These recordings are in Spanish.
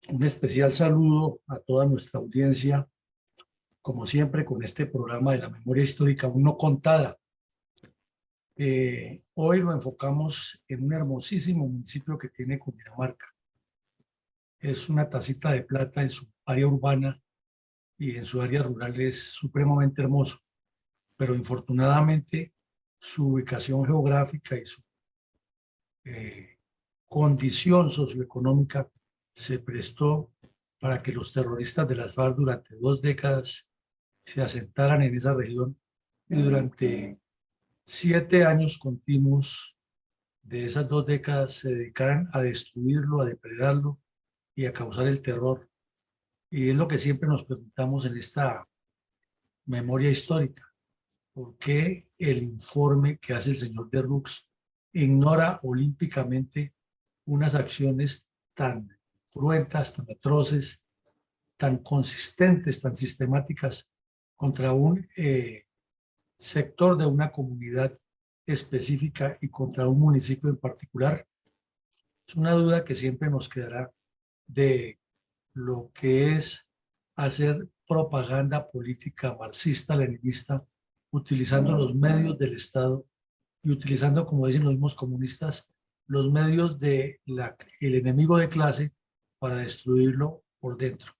Un especial saludo a toda nuestra audiencia, como siempre, con este programa de la memoria histórica aún no contada. Hoy lo enfocamos en un hermosísimo municipio que tiene Cundinamarca. Es una tacita de plata en su área urbana y en su área rural es supremamente hermoso, pero infortunadamente su ubicación geográfica y su eh, condición socioeconómica se prestó para que los terroristas de las FARC durante 2 décadas se asentaran en esa región y durante 7 años continuos de esas 2 décadas se dedicaran a destruirlo, a depredarlo y a causar el terror. Y es lo que siempre nos preguntamos en esta memoria histórica. ¿Por qué el informe que hace el señor de Rux ignora olímpicamente unas acciones tan cruentas, tan atroces, tan consistentes, tan sistemáticas contra un sector de una comunidad específica y contra un municipio en particular? Es una duda que siempre nos quedará de lo que es hacer propaganda política marxista-leninista utilizando los medios del Estado y utilizando, como dicen los mismos comunistas, los medios del enemigo de clase para destruirlo por dentro.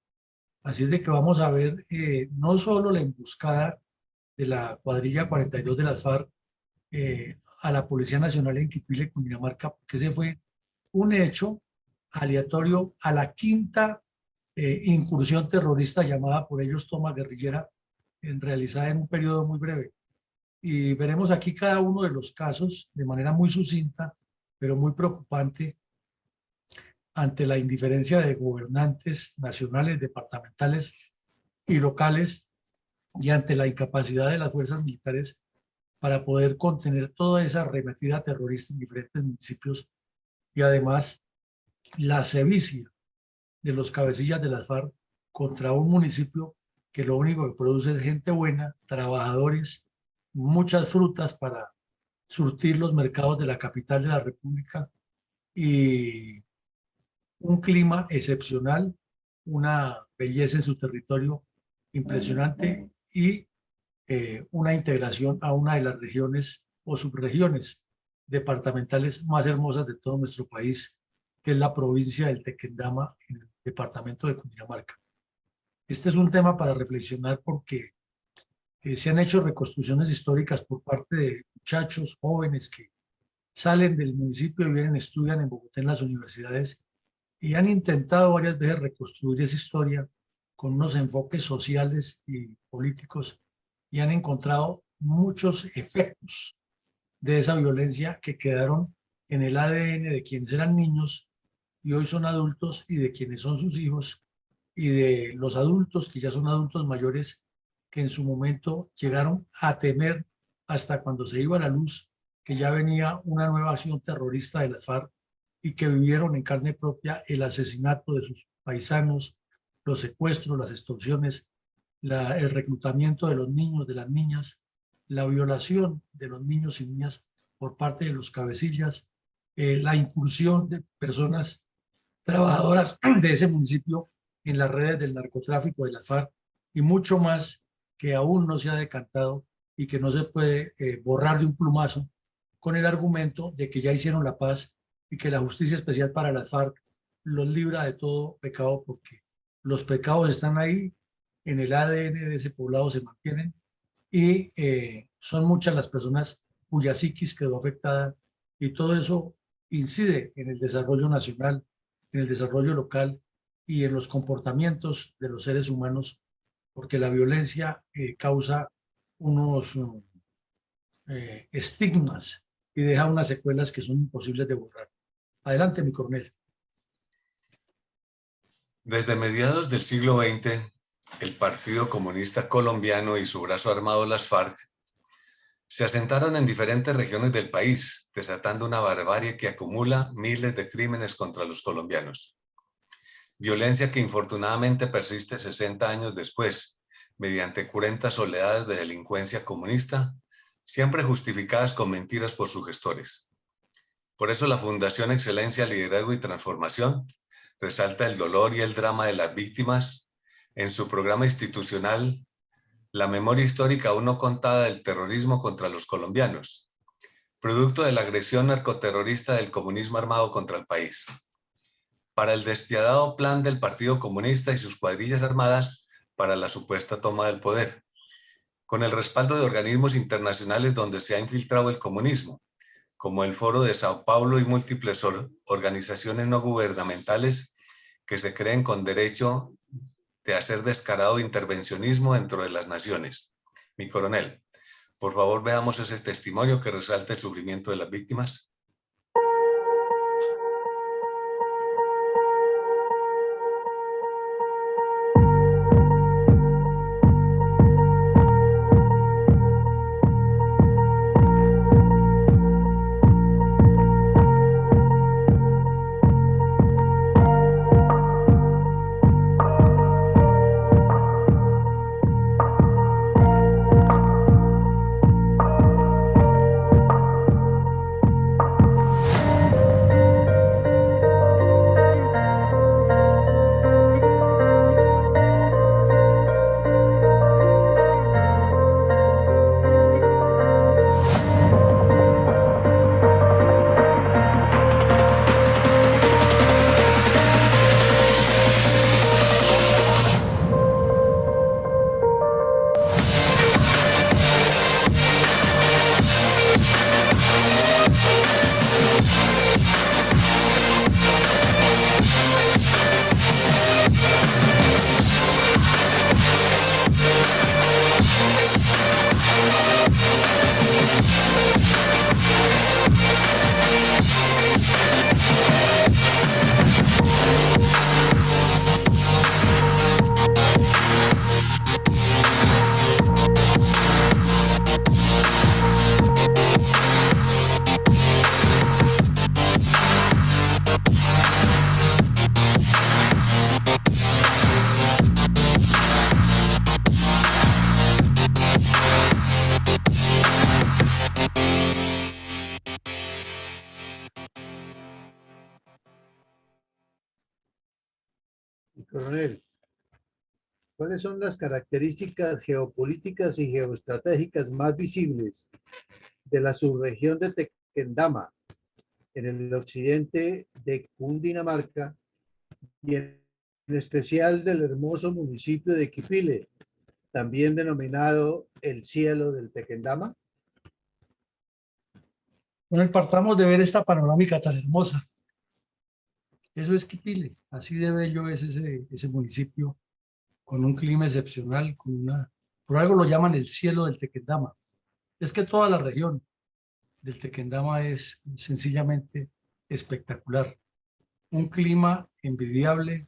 Así es de que vamos a ver no solo la emboscada de la cuadrilla 42 de las FARC a la Policía Nacional en Quipile, Cundinamarca, porque ese fue un hecho aleatorio a la quinta incursión terrorista llamada por ellos toma guerrillera, realizada en un periodo muy breve. Y veremos aquí cada uno de los casos de manera muy sucinta, pero muy preocupante ante la indiferencia de gobernantes nacionales, departamentales y locales y ante la incapacidad de las fuerzas militares para poder contener toda esa arremetida terrorista en diferentes municipios y además la sevicia de los cabecillas de las FARC contra un municipio que lo único que produce es gente buena, trabajadores, muchas frutas para surtir los mercados de la capital de la República y un clima excepcional, una belleza en su territorio impresionante y una integración a una de las regiones o subregiones departamentales más hermosas de todo nuestro país, que es la provincia del Tequendama, en el departamento de Cundinamarca. Este es un tema para reflexionar porque se han hecho reconstrucciones históricas por parte de muchachos jóvenes que salen del municipio y vienen, estudian en Bogotá en las universidades y han intentado varias veces reconstruir esa historia con unos enfoques sociales y políticos y han encontrado muchos efectos de esa violencia que quedaron en el ADN de quienes eran niños y hoy son adultos y de quienes son sus hijos y de los adultos que ya son adultos mayores que en su momento llegaron a temer hasta cuando se iba a la luz que ya venía una nueva acción terrorista de las FARC y que vivieron en carne propia el asesinato de sus paisanos, los secuestros, las extorsiones, el reclutamiento de los niños, de las niñas, la violación de los niños y niñas por parte de los cabecillas, la incursión de personas trabajadoras de ese municipio en las redes del narcotráfico de las FARC y mucho más que aún no se ha decantado y que no se puede borrar de un plumazo con el argumento de que ya hicieron la paz y que la justicia especial para las FARC los libra de todo pecado porque los pecados están ahí, en el ADN de ese poblado se mantienen y son muchas las personas cuya psiquis quedó afectada y todo eso incide en el desarrollo nacional, en el desarrollo local y en los comportamientos de los seres humanos, porque la violencia causa unos estigmas y deja unas secuelas que son imposibles de borrar. Adelante, mi coronel. Desde mediados del siglo XX, el Partido Comunista Colombiano y su brazo armado, las FARC, se asentaron en diferentes regiones del país, desatando una barbarie que acumula miles de crímenes contra los colombianos. Violencia que infortunadamente persiste 60 años después, mediante cruentas oleadas de delincuencia comunista, siempre justificadas con mentiras por sus gestores. Por eso la Fundación Excelencia, Liderazgo y Transformación resalta el dolor y el drama de las víctimas. En su programa institucional, la memoria histórica aún no contada del terrorismo contra los colombianos, producto de la agresión narcoterrorista del comunismo armado contra el país. Para el despiadado plan del Partido Comunista y sus cuadrillas armadas para la supuesta toma del poder, con el respaldo de organismos internacionales donde se ha infiltrado el comunismo, como el Foro de Sao Paulo y múltiples organizaciones no gubernamentales que se creen con derecho de hacer descarado intervencionismo dentro de las naciones. Mi coronel, por favor veamos ese testimonio que resalta el sufrimiento de las víctimas. Coronel, ¿cuáles son las características geopolíticas y geoestratégicas más visibles de la subregión de Tequendama en el occidente de Cundinamarca y en especial del hermoso municipio de Quipile, también denominado el cielo del Tequendama? Bueno, partamos de ver esta panorámica tan hermosa. Eso es Quipile, así de bello es ese municipio, con un clima excepcional, por algo lo llaman el cielo del Tequendama. Es que toda la región del Tequendama es sencillamente espectacular. Un clima envidiable,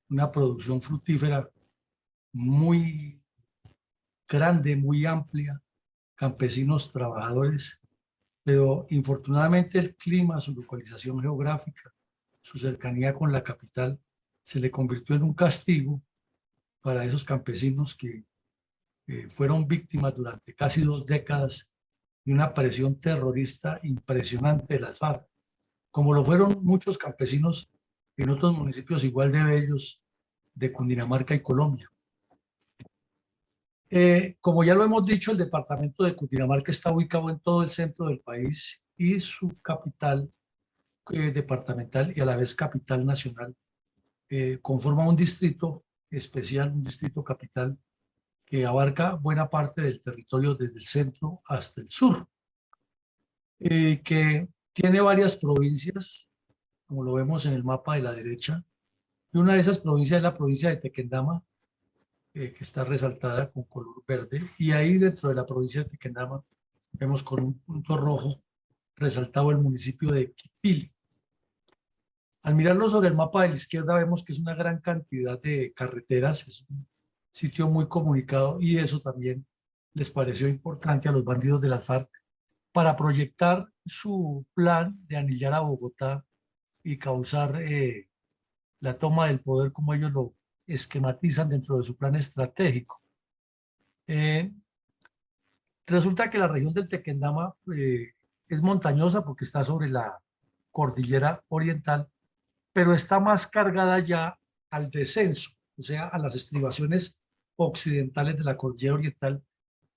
una producción fructífera muy grande, muy amplia, campesinos trabajadores, pero infortunadamente el clima, su localización geográfica, su cercanía con la capital, se le convirtió en un castigo para esos campesinos que fueron víctimas durante casi 2 décadas de una presión terrorista impresionante de las FARC, como lo fueron muchos campesinos en otros municipios igual de bellos de Cundinamarca y Colombia. Como ya lo hemos dicho, el departamento de Cundinamarca está ubicado en todo el centro del país y su capital departamental y a la vez capital nacional conforma un distrito especial, un distrito capital que abarca buena parte del territorio desde el centro hasta el sur, que tiene varias provincias, como lo vemos en el mapa de la derecha, y una de esas provincias es la provincia de Tequendama, que está resaltada con color verde, y ahí dentro de la provincia de Tequendama vemos con un punto rojo resaltado el municipio de Quipili. Al mirarlo sobre el mapa de la izquierda vemos que es una gran cantidad de carreteras, es un sitio muy comunicado y eso también les pareció importante a los bandidos de las FARC para proyectar su plan de anillar a Bogotá y causar la toma del poder como ellos lo esquematizan dentro de su plan estratégico. Resulta que la región del Tequendama es montañosa porque está sobre la cordillera oriental, pero está más cargada ya al descenso, o sea, a las estribaciones occidentales de la cordillera oriental,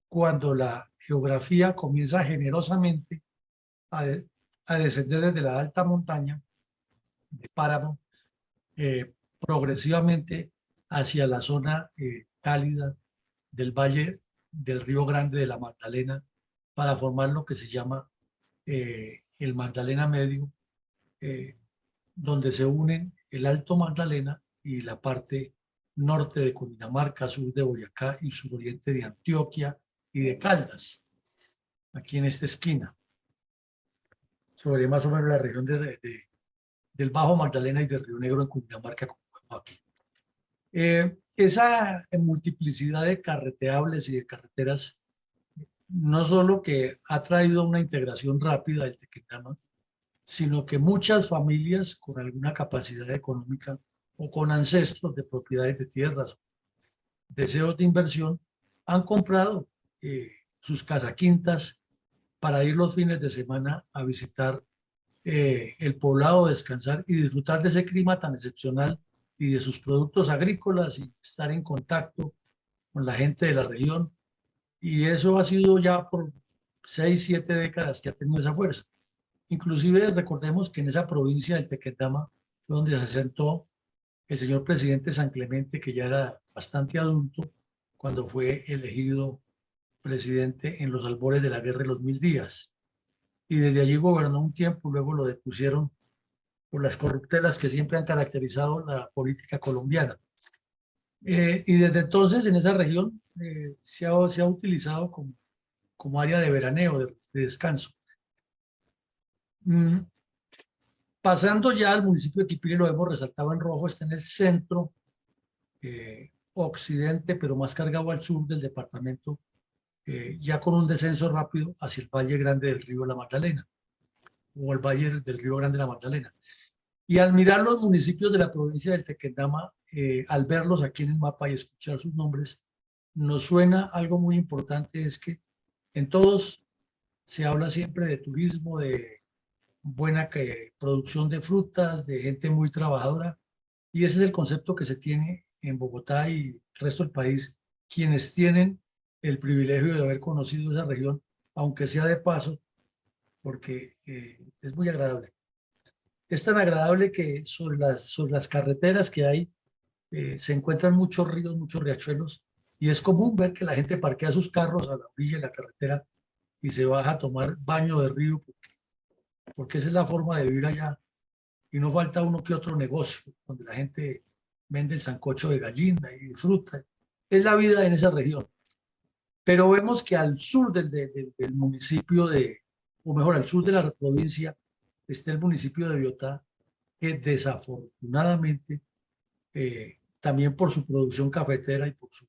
cuando la geografía comienza generosamente a, a descender desde la alta montaña de páramo progresivamente hacia la zona cálida del valle del Río Grande de la Magdalena para formar lo que se llama el Magdalena Medio, donde se unen el Alto Magdalena y la parte norte de Cundinamarca, sur de Boyacá y suroriente de Antioquia y de Caldas, aquí en esta esquina, sobre más o menos la región del Bajo Magdalena y del Río Negro en Cundinamarca, como vemos aquí. Esa multiplicidad de carreteables y de carreteras no solo que ha traído una integración rápida del Tequendama, sino que muchas familias con alguna capacidad económica o con ancestros de propiedades de tierras, deseos de inversión, han comprado sus casaquintas para ir los fines de semana a visitar el poblado, descansar y disfrutar de ese clima tan excepcional y de sus productos agrícolas y estar en contacto con la gente de la región. Y eso ha sido ya por 6, 7 décadas que ha tenido esa fuerza. Inclusive recordemos que en esa provincia del Tequendama fue donde se asentó el señor presidente San Clemente, que ya era bastante adulto cuando fue elegido presidente en los albores de la Guerra de los 1000 días. Y desde allí gobernó un tiempo, luego lo depusieron por las corruptelas que siempre han caracterizado la política colombiana. Y desde entonces en esa región se ha utilizado como área de veraneo, de descanso. Pasando ya al municipio de Quipiri, lo hemos resaltado en rojo, está en el centro occidente, pero más cargado al sur del departamento, ya con un descenso rápido hacia el Valle Grande del Río La Magdalena, o el Valle del Río Grande de la Magdalena. Y al mirar los municipios de la provincia del Tequendama, al verlos aquí en el mapa y escuchar sus nombres, nos suena algo muy importante, es que en todos se habla siempre de turismo, de buena producción de frutas, de gente muy trabajadora, y ese es el concepto que se tiene en Bogotá y el resto del país, quienes tienen el privilegio de haber conocido esa región, aunque sea de paso, porque es muy agradable. Es tan agradable que sobre las carreteras que hay se encuentran muchos ríos, muchos riachuelos, y es común ver que la gente parquea sus carros a la orilla de la carretera y se baja a tomar baño de río, porque esa es la forma de vivir allá. Y no falta uno que otro negocio, donde la gente vende el sancocho de gallina y disfruta. Es la vida en esa región. Pero vemos que al sur del municipio o mejor, al sur de la provincia, está el municipio de Biotá, que desafortunadamente, también por su producción cafetera y por su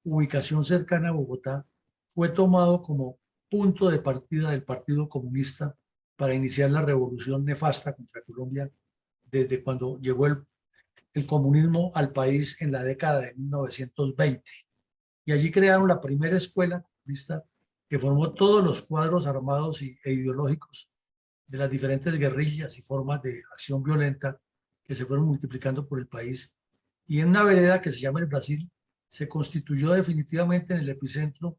ubicación cercana a Bogotá, fue tomado como punto de partida del Partido Comunista para iniciar la revolución nefasta contra Colombia desde cuando llegó el comunismo al país en la década de 1920. Y allí crearon la primera escuela comunista que formó todos los cuadros armados e ideológicos de las diferentes guerrillas y formas de acción violenta que se fueron multiplicando por el país. Y en una vereda que se llama el Brasil, se constituyó definitivamente en el epicentro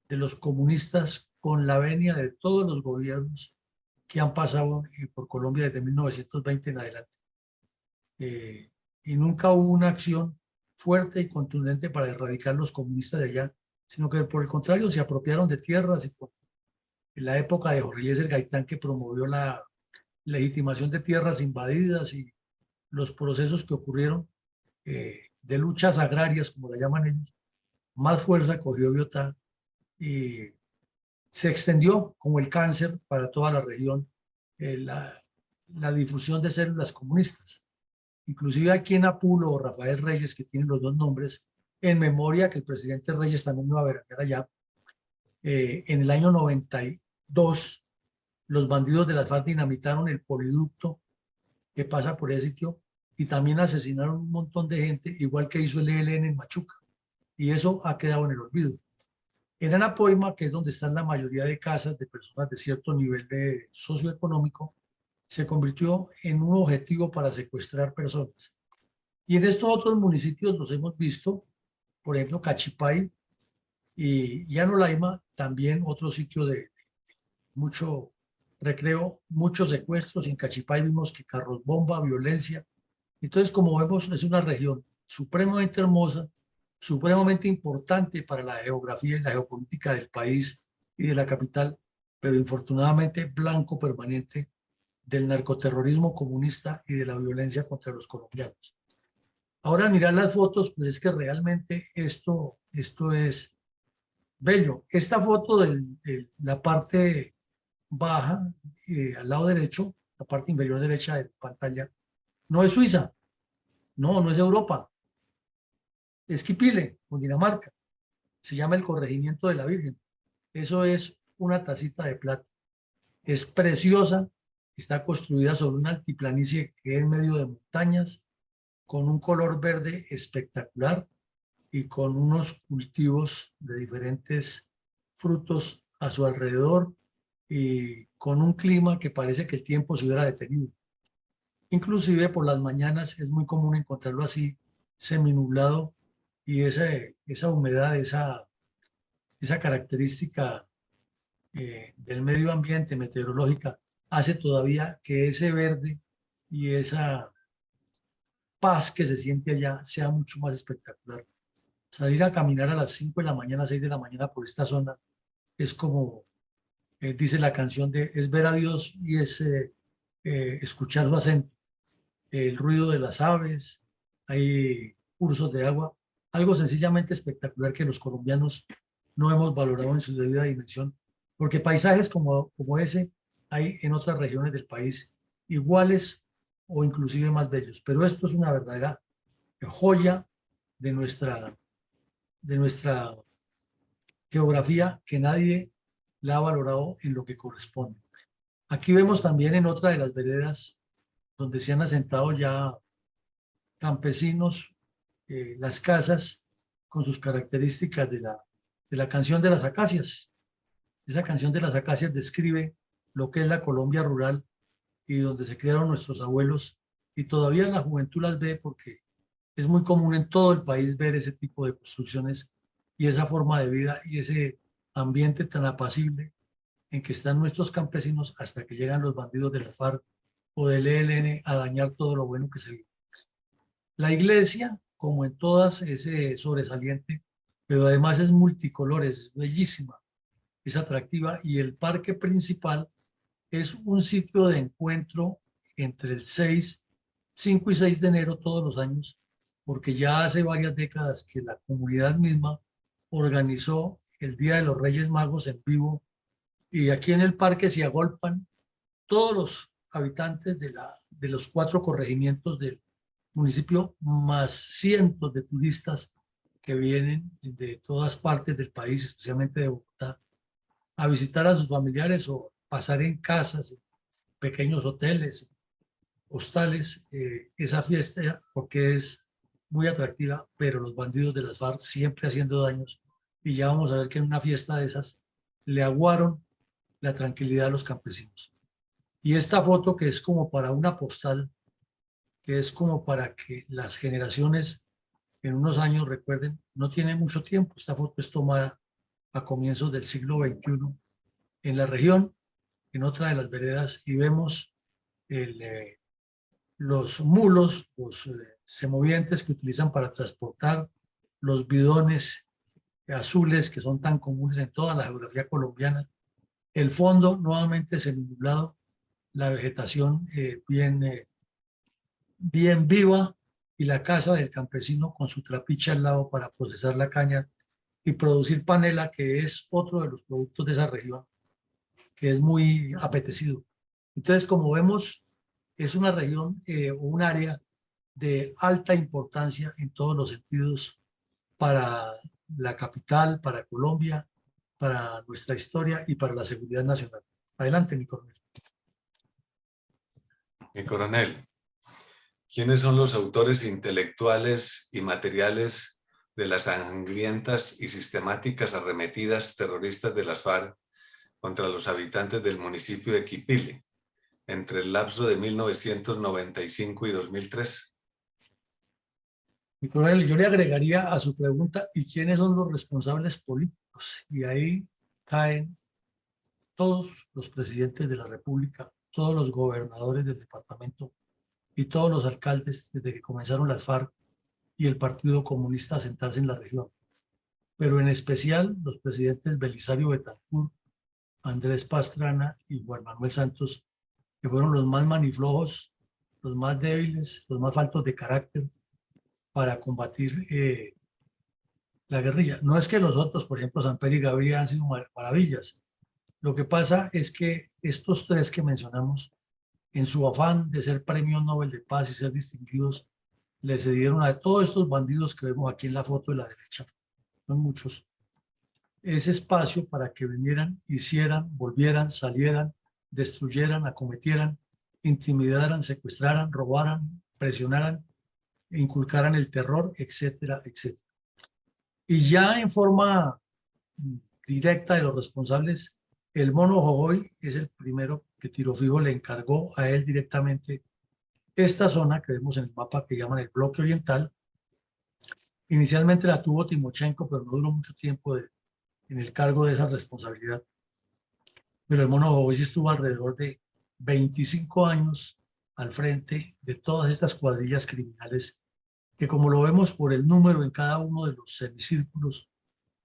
de los comunistas con la venia de todos los gobiernos que han pasado por Colombia desde 1920 en adelante. Y nunca hubo una acción fuerte y contundente para erradicar los comunistas de allá, sino que por el contrario se apropiaron de tierras y en la época de Jorge Eliezer Gaitán, que promovió la legitimación de tierras invadidas y los procesos que ocurrieron de luchas agrarias, como la llaman ellos, más fuerza cogió Biotá y se extendió como el cáncer para toda la región la difusión de células comunistas. Inclusive aquí en Apulo, Rafael Reyes, que tiene los dos nombres, en memoria que el presidente Reyes también iba a ver allá, en el año 92, los bandidos de las FARC dinamitaron el poliducto que pasa por ese sitio y también asesinaron un montón de gente, igual que hizo el ELN en Machuca. Y eso ha quedado en el olvido. En Anapoima, que es donde están la mayoría de casas de personas de cierto nivel socioeconómico, se convirtió en un objetivo para secuestrar personas. Y en estos otros municipios los hemos visto, por ejemplo, Cachipay y Llano también otro sitio de mucho recreo, muchos secuestros. En Cachipay vimos que carros bomba, violencia. Entonces, como vemos, es una región supremamente hermosa, supremamente importante para la geografía y la geopolítica del país y de la capital, pero infortunadamente blanco permanente del narcoterrorismo comunista y de la violencia contra los colombianos. Ahora, al mirar las fotos, pues es que realmente esto es bello. Esta foto de la parte baja, al lado derecho, la parte inferior derecha de la pantalla, no es Suiza, no es Europa, es Quipile, Cundinamarca. Se llama el Corregimiento de la Virgen. Eso es una tacita de plata. Es preciosa, está construida sobre una altiplanicie que es en medio de montañas, con un color verde espectacular y con unos cultivos de diferentes frutos a su alrededor y con un clima que parece que el tiempo se hubiera detenido. Inclusive por las mañanas es muy común encontrarlo así, seminublado, y esa humedad, esa característica del medio ambiente meteorológica hace todavía que ese verde y esa paz que se siente allá sea mucho más espectacular. Salir a caminar a las 5 de la mañana, 6 de la mañana por esta zona es como dice la canción de es ver a Dios y es escuchar su acento, el ruido de las aves, hay cursos de agua, algo sencillamente espectacular que los colombianos no hemos valorado en su debida dimensión, porque paisajes como ese hay en otras regiones del país iguales o inclusive más bellos, pero esto es una verdadera joya de nuestra geografía que nadie la ha valorado en lo que corresponde. Aquí vemos también en otra de las veredas donde se han asentado ya campesinos, las casas con sus características de la canción de las acacias. Esa canción de las acacias describe lo que es la Colombia rural y donde se criaron nuestros abuelos, y todavía la juventud las ve porque es muy común en todo el país ver ese tipo de construcciones y esa forma de vida y ese ambiente tan apacible en que están nuestros campesinos hasta que llegan los bandidos de la FARC o del ELN a dañar todo lo bueno que se vive. La iglesia, como en todas, es sobresaliente, pero además es multicolor, es bellísima, es atractiva, y el parque principal es un sitio de encuentro entre el 5 y 6 de enero todos los años, porque ya hace varias décadas que la comunidad misma organizó el Día de los Reyes Magos en vivo, y aquí en el parque se agolpan todos los habitantes de los 4 corregimientos del municipio, más cientos de turistas que vienen de todas partes del país, especialmente de Bogotá, a visitar a sus familiares o pasar en casas, en pequeños hoteles, hostales, esa fiesta, porque es muy atractiva, pero los bandidos de las FARC siempre haciendo daños, y ya vamos a ver que en una fiesta de esas le aguaron la tranquilidad a los campesinos. Y esta foto, que es como para una postal, que es como para que las generaciones en unos años recuerden, no tiene mucho tiempo. Esta foto es tomada a comienzos del siglo XXI en la región, en otra de las veredas, y vemos los mulos, los semovientes que utilizan para transportar los bidones azules que son tan comunes en toda la geografía colombiana. El fondo nuevamente seminublado, la vegetación bien viva, y la casa del campesino con su trapiche al lado para procesar la caña y producir panela, que es otro de los productos de esa región, que es muy apetecido. Entonces, como vemos, es una región o un área de alta importancia en todos los sentidos para la capital, para Colombia, para nuestra historia y para la seguridad nacional. Adelante, mi coronel. Mi coronel, ¿quiénes son los autores intelectuales y materiales de las sangrientas y sistemáticas arremetidas terroristas de las FARC contra los habitantes del municipio de Quipile, entre el lapso de 1995 y 2003? Mi coronel, yo le agregaría a su pregunta, ¿y quiénes son los responsables políticos? Y ahí caen todos los presidentes de la República, todos los gobernadores del departamento y todos los alcaldes desde que comenzaron las FARC y el Partido Comunista a sentarse en la región. Pero en especial los presidentes Belisario Betancur, Andrés Pastrana y Juan Manuel Santos, que fueron los más maniflojos, los más débiles, los más faltos de carácter para combatir la guerrilla. No es que los otros, por ejemplo, Samper y Gaviria, han sido maravillas. Lo que pasa es que estos tres que mencionamos, en su afán de ser premios Nobel de Paz y ser distinguidos, le cedieron a todos estos bandidos que vemos aquí en la foto de la derecha, son muchos, ese espacio para que vinieran, hicieran, volvieran, salieran, destruyeran, acometieran, intimidaran, secuestraran, robaran, presionaran, inculcaran el terror, etcétera, etcétera. Y ya en forma directa de los responsables, el Mono Jojoy es el primero que Tiro Fijo le encargó a él directamente esta zona que vemos en el mapa que llaman el bloque oriental. Inicialmente la tuvo Timochenko, pero no duró mucho tiempo en el cargo de esa responsabilidad. Pero el Mono Jojoy estuvo alrededor de 25 años al frente de todas estas cuadrillas criminales que, como lo vemos por el número en cada uno de los semicírculos,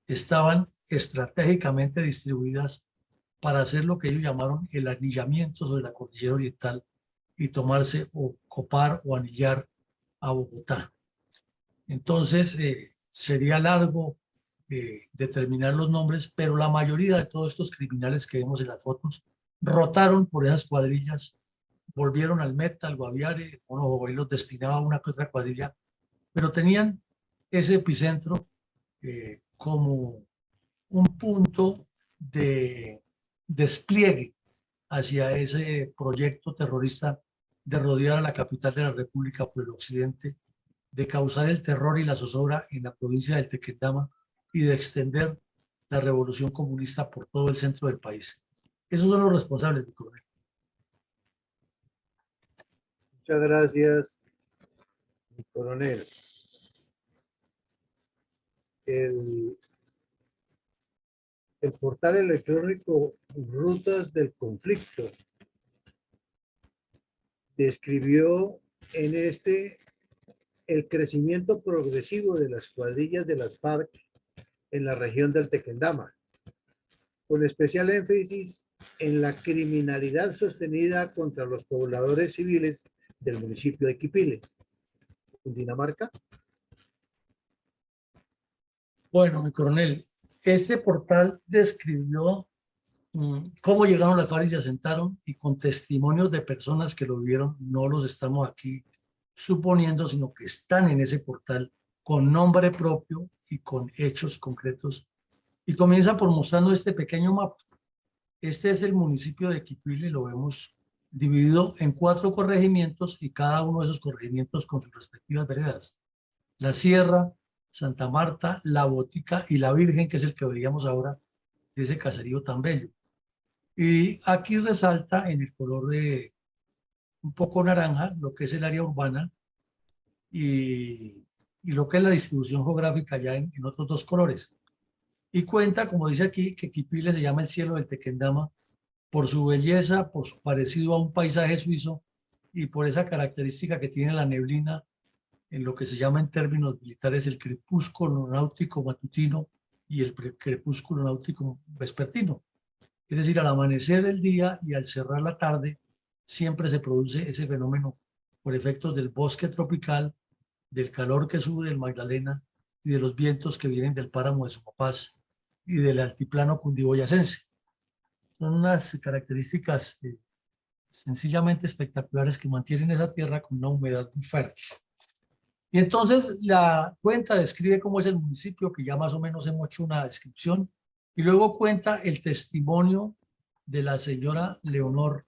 estaban estratégicamente distribuidas para hacer lo que ellos llamaron el anillamiento sobre la cordillera oriental y tomarse o copar o anillar a Bogotá. Entonces, sería largo determinar los nombres, pero la mayoría de todos estos criminales que vemos en las fotos rotaron por esas cuadrillas, volvieron al Meta, al Guaviare, y los destinaba a una que otra cuadrilla, pero tenían ese epicentro como un punto de despliegue hacia ese proyecto terrorista de rodear a la capital de la República por el occidente, de causar el terror y la zozobra en la provincia del Tequendama y de extender la revolución comunista por todo el centro del país. Esos son los responsables, mi coronel. Muchas gracias, mi coronel. El portal electrónico Rutas del Conflicto describió en el crecimiento progresivo de las cuadrillas de las FARC en la región del Tequendama, con especial énfasis en la criminalidad sostenida contra los pobladores civiles del municipio de Quipile, Cundinamarca. Bueno, mi coronel, este portal describió cómo llegaron las FARC y se asentaron, y con testimonios de personas que lo vieron, no los estamos aquí suponiendo, sino que están en ese portal con nombre propio y con hechos concretos. Y comienza por mostrando este pequeño mapa. Este es el municipio de Quipile, lo vemos dividido en 4 corregimientos y cada uno de esos corregimientos con sus respectivas veredas. La Sierra, Santa Marta, La Botica y La Virgen, que es el que veíamos ahora de ese caserío tan bello. Y aquí resalta en el color de un poco naranja lo que es el área urbana y lo que es la distribución geográfica ya en otros 2 colores. Y cuenta, como dice aquí, que Quipile se llama el cielo del Tequendama por su belleza, por su parecido a un paisaje suizo y por esa característica que tiene la neblina en lo que se llama en términos militares el crepúsculo náutico matutino y el crepúsculo náutico vespertino. Es decir, al amanecer del día y al cerrar la tarde, siempre se produce ese fenómeno por efectos del bosque tropical, del calor que sube del Magdalena y de los vientos que vienen del páramo de Sumapaz y del altiplano cundiboyacense. Son unas características sencillamente espectaculares que mantienen esa tierra con una humedad muy fértil. Y entonces la cuenta describe cómo es el municipio, que ya más o menos hemos hecho una descripción, y luego cuenta el testimonio de la señora Leonor,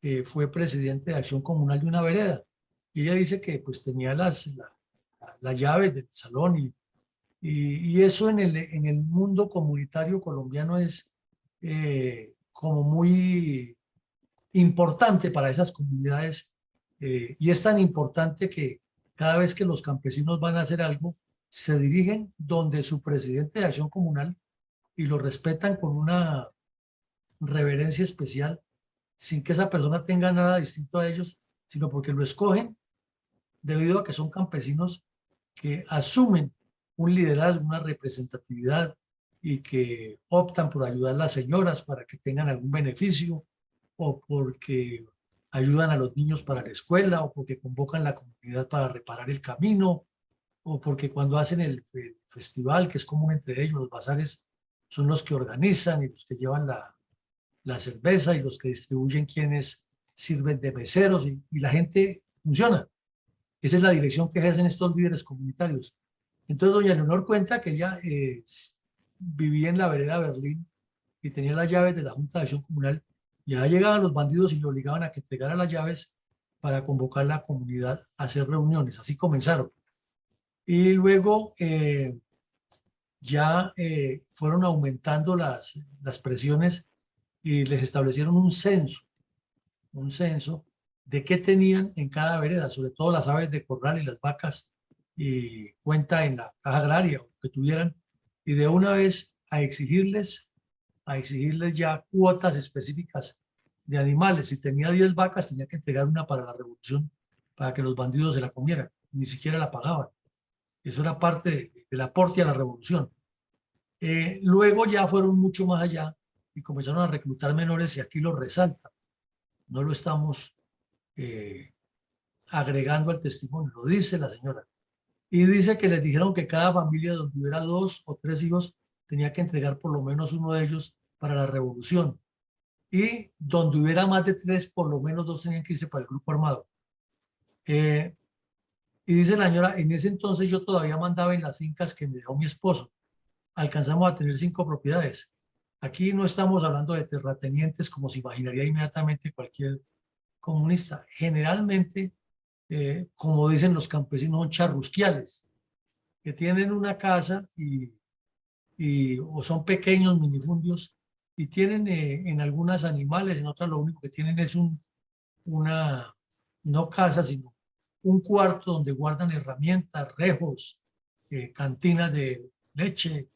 que fue presidente de Acción Comunal de una vereda. Y ella dice que pues tenía las llaves del salón y eso en el mundo comunitario colombiano es como muy importante para esas comunidades, y es tan importante que cada vez que los campesinos van a hacer algo, se dirigen donde su presidente de acción comunal y lo respetan con una reverencia especial, sin que esa persona tenga nada distinto a ellos, sino porque lo escogen debido a que son campesinos que asumen un liderazgo, una representatividad y que optan por ayudar a las señoras para que tengan algún beneficio, o porque ayudan a los niños para la escuela, o porque convocan la comunidad para reparar el camino, o porque cuando hacen el festival, que es común entre ellos, los bazares, son los que organizan y los que llevan la cerveza y los que distribuyen quienes sirven de meseros, y la gente funciona. Esa es la dirección que ejercen estos líderes comunitarios. Entonces doña Leonor cuenta que ella vivía en la vereda Berlín y tenía las llaves de la Junta de Acción Comunal, y allá llegaban los bandidos y le obligaban a que entregara las llaves para convocar a la comunidad a hacer reuniones. Así comenzaron. Y luego ya fueron aumentando las presiones y les establecieron un censo de qué tenían en cada vereda, sobre todo las aves de corral y las vacas, y cuenta en la caja agraria o que tuvieran, y de una vez a exigirles ya cuotas específicas de animales. Si tenía 10 vacas, tenía que entregar una para la revolución, para que los bandidos se la comieran, ni siquiera la pagaban. Eso era parte del aporte a la revolución. Luego ya fueron mucho más allá y comenzaron a reclutar menores, y aquí lo resalta. No lo estamos agregando al testimonio, lo dice la señora. Y dice que les dijeron que cada familia donde hubiera 2 o 3 hijos tenía que entregar por lo menos uno de ellos para la revolución. Y donde hubiera más de 3, por lo menos 2 tenían que irse para el grupo armado. Y dice la señora, en ese entonces yo todavía mandaba en las fincas que me dejó mi esposo. Alcanzamos a tener 5 propiedades. Aquí no estamos hablando de terratenientes como se imaginaría inmediatamente cualquier comunista. Generalmente, como dicen los campesinos, son charrusquiales, que tienen una casa o son pequeños minifundios, y tienen en algunas animales, en otras lo único que tienen es una, no casa, sino un cuarto donde guardan herramientas, rejos, cantinas de leche.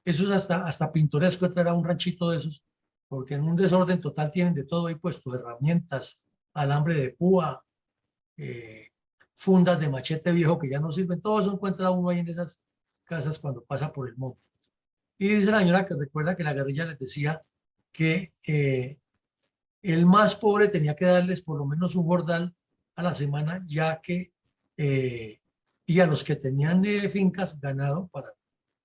Eso es hasta pintoresco entrar a un ranchito de esos, porque en un desorden total tienen de todo ahí puesto: herramientas, alambre de púa, fundas de machete viejo que ya no sirven. Todo eso encuentra uno ahí en esas casas cuando pasa por el monte. Y dice la señora que recuerda que la guerrilla les decía que el más pobre tenía que darles por lo menos un jordal a la semana, ya que y a los que tenían fincas, ganado para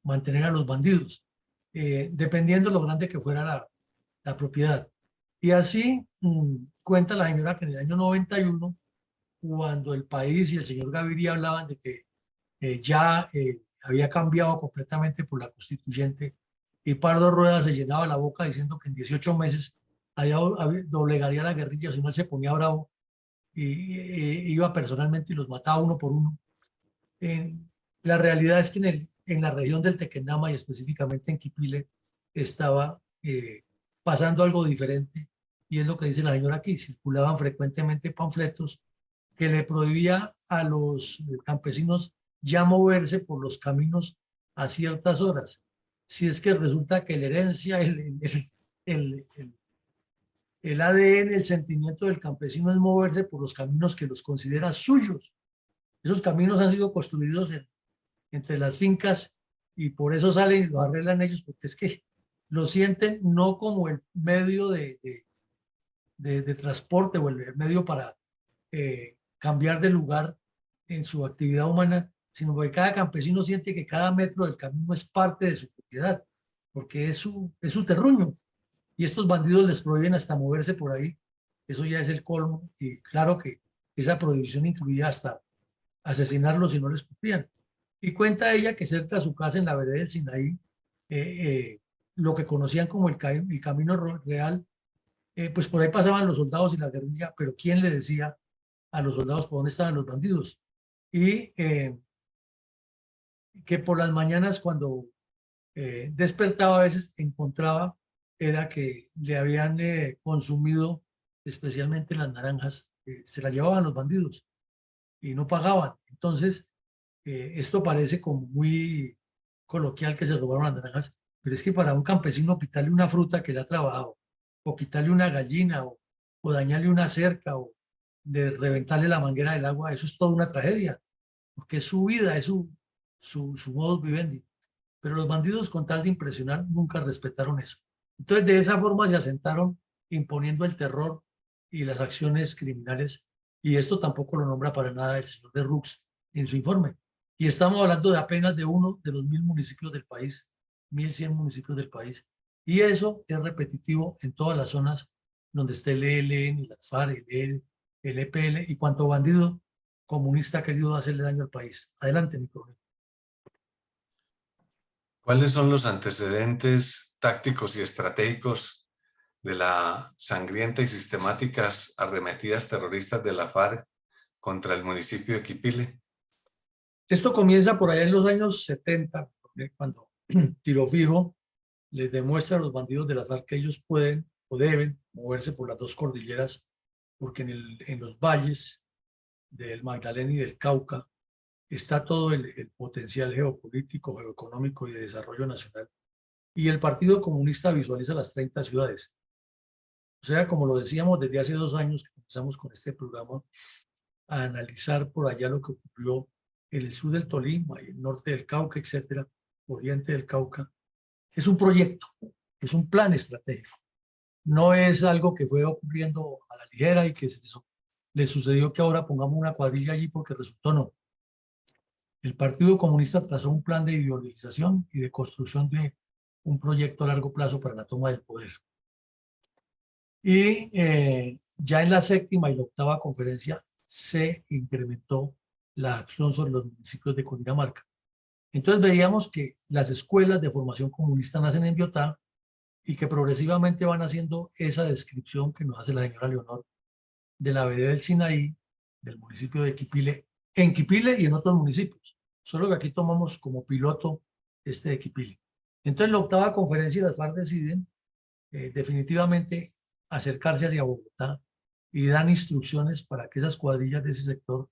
mantener a los bandidos, dependiendo lo grande que fuera la propiedad. Y así cuenta la señora que en el año 91, cuando el país y el señor Gaviria hablaban de que ya había cambiado completamente por la constituyente, y Pardo Rueda se llenaba la boca diciendo que en 18 meses doblegaría la guerrilla si no él se ponía bravo y iba personalmente y los mataba uno por uno. La realidad es que en la región del Tequendama, y específicamente en Quipile, estaba pasando algo diferente, y es lo que dice la señora aquí. Circulaban frecuentemente panfletos que le prohibía a los campesinos ya moverse por los caminos a ciertas horas. Si es que resulta que la herencia, el ADN, el sentimiento del campesino es moverse por los caminos que los considera suyos. Esos caminos han sido construidos entre las fincas, y por eso salen y lo arreglan ellos, porque es que lo sienten no como el medio de transporte o el medio para cambiar de lugar en su actividad humana, sino porque cada campesino siente que cada metro del camino es parte de su propiedad, porque es su terruño, y estos bandidos les prohíben hasta moverse por ahí. Eso ya es el colmo, y claro que esa prohibición incluía hasta asesinarlos si no les cumplían. Y cuenta ella que cerca de su casa en la vereda del Sinaí, lo que conocían como el Camino Real, pues por ahí pasaban los soldados y la guerrilla, pero ¿quién le decía a los soldados por dónde estaban los bandidos? Y que por las mañanas, cuando despertaba, a veces encontraba era que le habían consumido especialmente las naranjas, se las llevaban los bandidos y no pagaban. Entonces, esto parece como muy coloquial que se robaron las naranjas, pero es que para un campesino quitarle una fruta que le ha trabajado, o quitarle una gallina, o dañarle una cerca, o de reventarle la manguera del agua, eso es toda una tragedia, porque es su vida, es su modus vivendi. Pero los bandidos, con tal de impresionar, nunca respetaron eso. Entonces, de esa forma se asentaron imponiendo el terror y las acciones criminales, y esto tampoco lo nombra para nada el señor de Rux en su informe. Y estamos hablando de apenas de uno de los 1000 municipios del país, 1100 municipios del país, y eso es repetitivo en todas las zonas donde esté el ELN, las FARC, el EPL y cuanto bandido comunista ha querido hacerle daño al país. Adelante, mi coronel. ¿Cuáles son los antecedentes tácticos y estratégicos de la sangrienta y sistemáticas arremetidas terroristas de la FARC contra el municipio de Quipile? Esto comienza por allá en los años 70, cuando Tiro Fijo les demuestra a los bandidos de las FARC que ellos pueden o deben moverse por las dos cordilleras, porque en los valles del Magdalena y del Cauca está todo el potencial geopolítico, geoeconómico y de desarrollo nacional. Y el Partido Comunista visualiza las 30 ciudades. O sea, como lo decíamos desde hace 2 años que comenzamos con este programa, a analizar por allá lo que ocurrió en el sur del Tolima y el norte del Cauca, etcétera, oriente del Cauca. Es un proyecto, es un plan estratégico. No es algo que fue ocurriendo a la ligera y que le sucedió que ahora pongamos una cuadrilla allí porque resultó no. El Partido Comunista trazó un plan de ideologización y de construcción de un proyecto a largo plazo para la toma del poder. Y ya en la 7ª y la 8ª conferencia se incrementó la acción sobre los municipios de Cundinamarca. Entonces veíamos que las escuelas de formación comunista nacen en Biotá y que progresivamente van haciendo esa descripción que nos hace la señora Leonor de la vereda del Sinaí, del municipio de Quipile, en Quipile y en otros municipios. Solo que aquí tomamos como piloto este de Quipile. Entonces, en la 8ª conferencia, las FARC deciden definitivamente acercarse hacia Bogotá y dan instrucciones para que esas cuadrillas de ese sector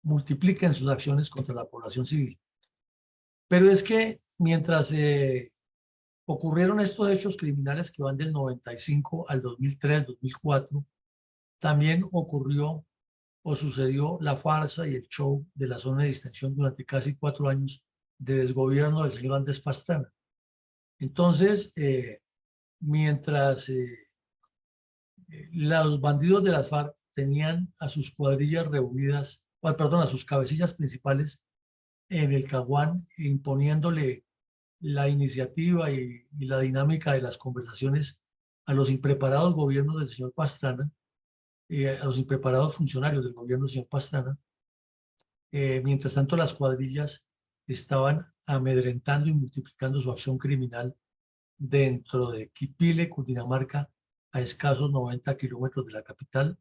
multipliquen sus acciones contra la población civil. Pero es que mientras ocurrieron estos hechos criminales que van del 95 al 2003, 2004, también ocurrió o sucedió la farsa y el show de la zona de distensión durante casi 4 años de desgobierno del señor Andrés Pastrana. Entonces, mientras los bandidos de las FARC tenían a sus cuadrillas reunidas, perdón, a sus cabecillas principales en el Caguán, imponiéndole la iniciativa y la dinámica de las conversaciones a los impreparados gobiernos del señor Pastrana, a los impreparados funcionarios del gobierno del señor Pastrana. Mientras tanto, las cuadrillas estaban amedrentando y multiplicando su acción criminal dentro de Quipile, Cundinamarca, a escasos 90 kilómetros de la capital.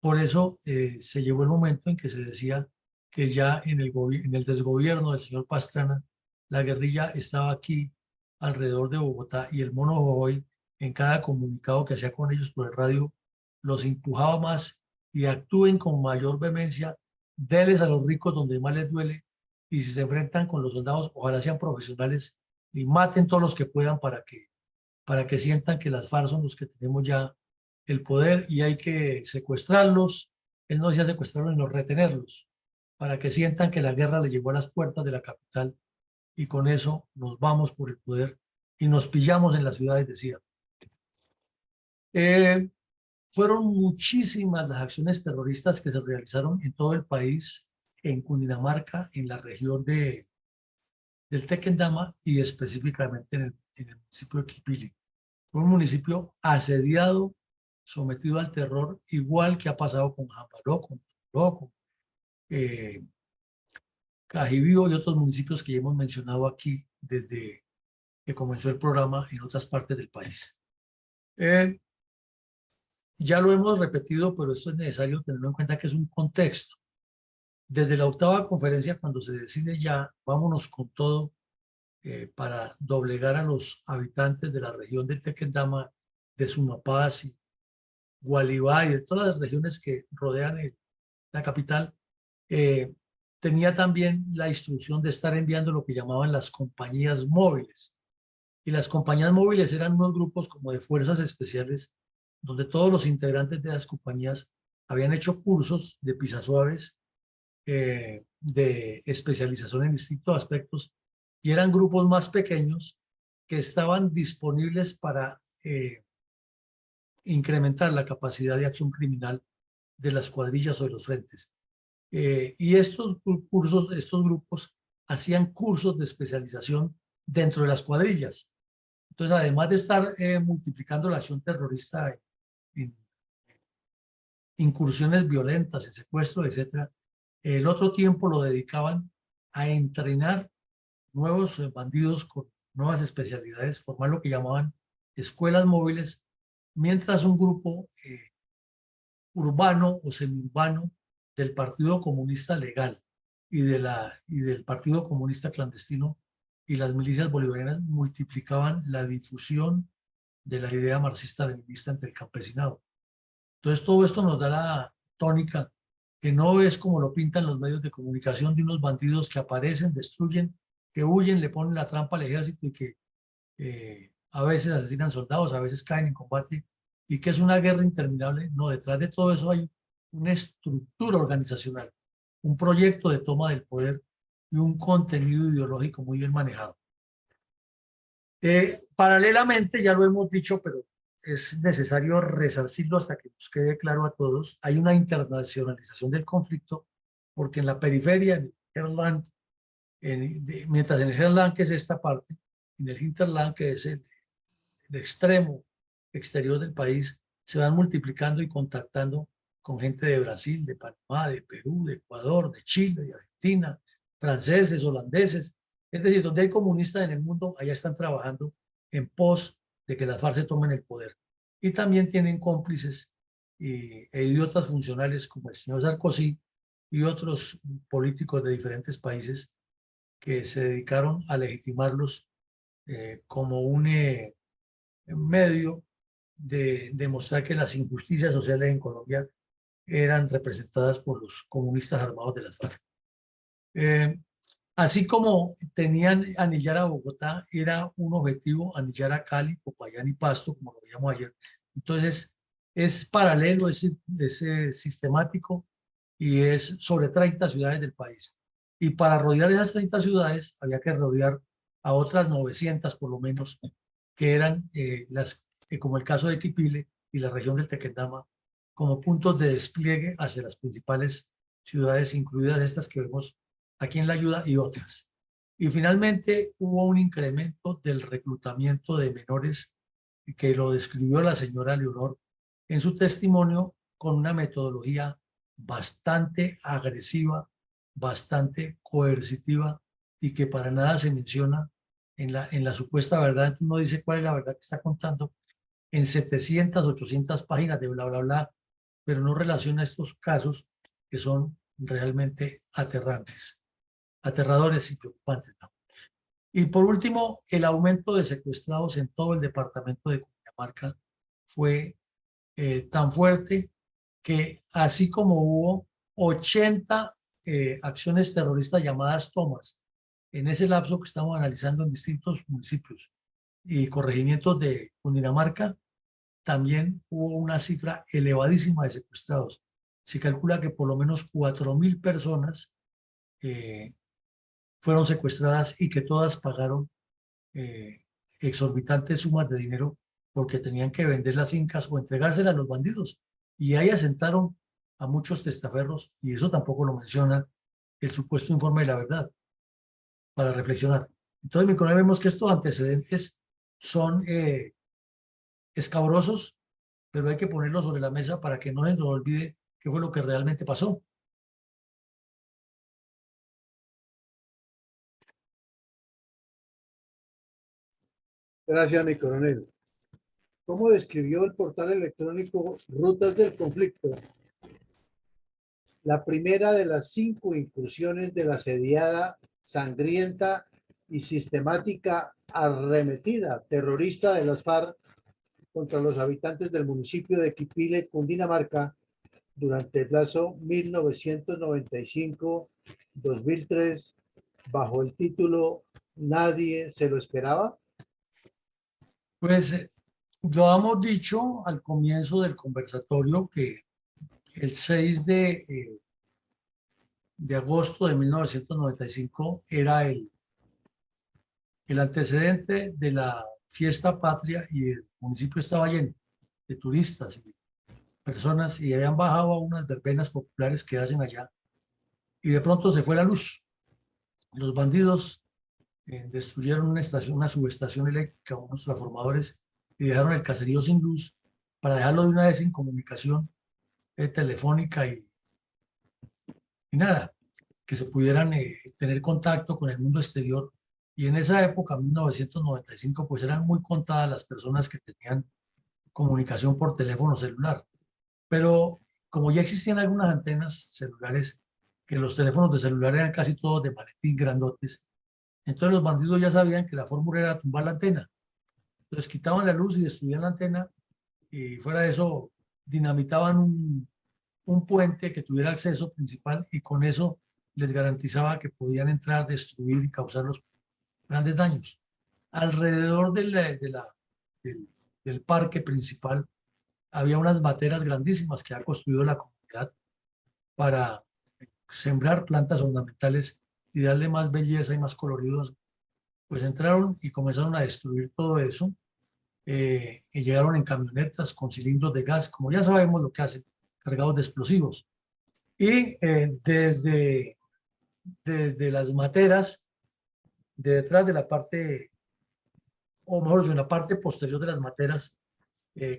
Por eso se llegó el momento en que se decía que ya en el desgobierno del señor Pastrana, la guerrilla estaba aquí alrededor de Bogotá y el mono Jojoy, en cada comunicado que hacía con ellos por el radio, los empujaba más y actúen con mayor vehemencia, déles a los ricos donde más les duele, y si se enfrentan con los soldados, ojalá sean profesionales y maten todos los que puedan para que sientan que las FARC son los que tenemos ya el poder y hay que secuestrarlos. Él no decía secuestrarlos, sino retenerlos, para que sientan que la guerra le llegó a las puertas de la capital y con eso nos vamos por el poder y nos pillamos en las ciudades, decía. Fueron muchísimas las acciones terroristas que se realizaron en todo el país, en Cundinamarca, en la región del Tequendama y específicamente en el municipio de Quipile. Fue un municipio asediado, sometido al terror, igual que ha pasado con Jambaló, con Toló, con Cajibío y otros municipios que ya hemos mencionado aquí desde que comenzó el programa en otras partes del país. Ya lo hemos repetido, pero esto es necesario tenerlo en cuenta que es un contexto. Desde la 8ª conferencia, cuando se decide ya, vámonos con todo para doblegar a los habitantes de la región del Tequendama, de Sumapaz Gualibá y de todas las regiones que rodean la capital, tenía también la instrucción de estar enviando lo que llamaban las compañías móviles. Y las compañías móviles eran unos grupos como de fuerzas especiales, donde todos los integrantes de las compañías habían hecho cursos de pisasuaves, de especialización en distintos aspectos, y eran grupos más pequeños que estaban disponibles para incrementar la capacidad de acción criminal de las cuadrillas o de los frentes. Y estos cursos, estos grupos hacían cursos de especialización dentro de las cuadrillas. Entonces, además de estar multiplicando la acción terrorista en incursiones violentas, en secuestro, etcétera, el otro tiempo lo dedicaban a entrenar nuevos bandidos con nuevas especialidades, formar lo que llamaban escuelas móviles, mientras un grupo urbano o semiurbano del Partido Comunista Legal y del Partido Comunista Clandestino y las milicias bolivarianas multiplicaban la difusión de la idea marxista-leninista entre el campesinado. Entonces, todo esto nos da la tónica que no es como lo pintan los medios de comunicación de unos bandidos que aparecen, destruyen, que huyen, le ponen la trampa al ejército y que a veces asesinan soldados, a veces caen en combate y que es una guerra interminable. No, detrás de todo eso hay una estructura organizacional, un proyecto de toma del poder y un contenido ideológico muy bien manejado. Paralelamente, ya lo hemos dicho, pero es necesario resarcirlo hasta que nos quede claro a todos, hay una internacionalización del conflicto, porque en la periferia, en el Hinterland, mientras en el Hinterland, que es esta parte, en el Hinterland, que es el extremo exterior del país, se van multiplicando y contactando con gente de Brasil, de Panamá, de Perú, de Ecuador, de Chile, de Argentina, franceses, holandeses. Es decir, donde hay comunistas en el mundo, allá están trabajando en pos de que las FARC se tomen el poder. Y también tienen cómplices e idiotas funcionales como el señor Sarkozy y otros políticos de diferentes países que se dedicaron a legitimarlos como un medio de demostrar que las injusticias sociales en Colombia eran representadas por los comunistas armados de las FARC. Así como tenían anillar a Bogotá, era un objetivo anillar a Cali, Popayán y Pasto, como lo veíamos ayer. Entonces, es paralelo, es sistemático y es sobre 30 ciudades del país. Y para rodear esas 30 ciudades había que rodear a otras 900 por lo menos, que eran como el caso de Quipile y la región del Tequendama, como puntos de despliegue hacia las principales ciudades, incluidas estas que vemos aquí en La Ayuda y otras. Y finalmente hubo un incremento del reclutamiento de menores que lo describió la señora Leonor en su testimonio con una metodología bastante agresiva, bastante coercitiva y que para nada se menciona en la supuesta verdad. Entonces uno dice cuál es la verdad que está contando en 700, 800 páginas de bla, bla, bla, pero no relaciona estos casos que son realmente aterrantes, aterradores y preocupantes, ¿no? Y por último, el aumento de secuestrados en todo el departamento de Cundinamarca fue tan fuerte que así como hubo 80 acciones terroristas llamadas tomas en ese lapso que estamos analizando en distintos municipios y corregimientos de Cundinamarca, también hubo una cifra elevadísima de secuestrados. Se calcula que por lo menos 4.000 personas fueron secuestradas y que todas pagaron exorbitantes sumas de dinero porque tenían que vender las fincas o entregárselas a los bandidos. Y ahí asentaron a muchos testaferros, y eso tampoco lo menciona el supuesto informe de la verdad, para reflexionar. Entonces, mi colega, vemos que estos antecedentes son escabrosos, pero hay que ponerlos sobre la mesa para que no se nos olvide qué fue lo que realmente pasó. Gracias, mi coronel. ¿Cómo describió el portal electrónico Rutas del Conflicto la primera de las 5 incursiones de la asediada, sangrienta y sistemática arremetida terrorista de las FARC contra los habitantes del municipio de Quipile, Cundinamarca, durante el plazo 1995-2003, bajo el título Nadie se lo esperaba? Pues lo hemos dicho al comienzo del conversatorio que el 6 de agosto de 1995 era el antecedente de la fiesta patria y el municipio estaba lleno de turistas y personas y habían bajado a unas verbenas populares que hacen allá y de pronto se fue la luz. Los bandidos destruyeron una estación, una subestación eléctrica, unos transformadores y dejaron el caserío sin luz para dejarlo de una vez sin comunicación telefónica y nada, que se pudieran tener contacto con el mundo exterior. Y en esa época, 1995, pues eran muy contadas las personas que tenían comunicación por teléfono celular. Pero como ya existían algunas antenas celulares, que los teléfonos de celular eran casi todos de maletín grandotes, entonces los bandidos ya sabían que la fórmula era tumbar la antena. Entonces quitaban la luz y destruían la antena y fuera de eso dinamitaban un puente que tuviera acceso principal y con eso les garantizaba que podían entrar, destruir y causar los grandes daños. Alrededor del parque principal había unas materas grandísimas que ha construido la comunidad para sembrar plantas ornamentales y darle más belleza y más coloridos. Pues entraron y comenzaron a destruir todo eso y llegaron en camionetas con cilindros de gas, como ya sabemos lo que hacen, cargados de explosivos. Y desde las materas, de detrás de la parte, o mejor dicho, en la parte posterior de las materas,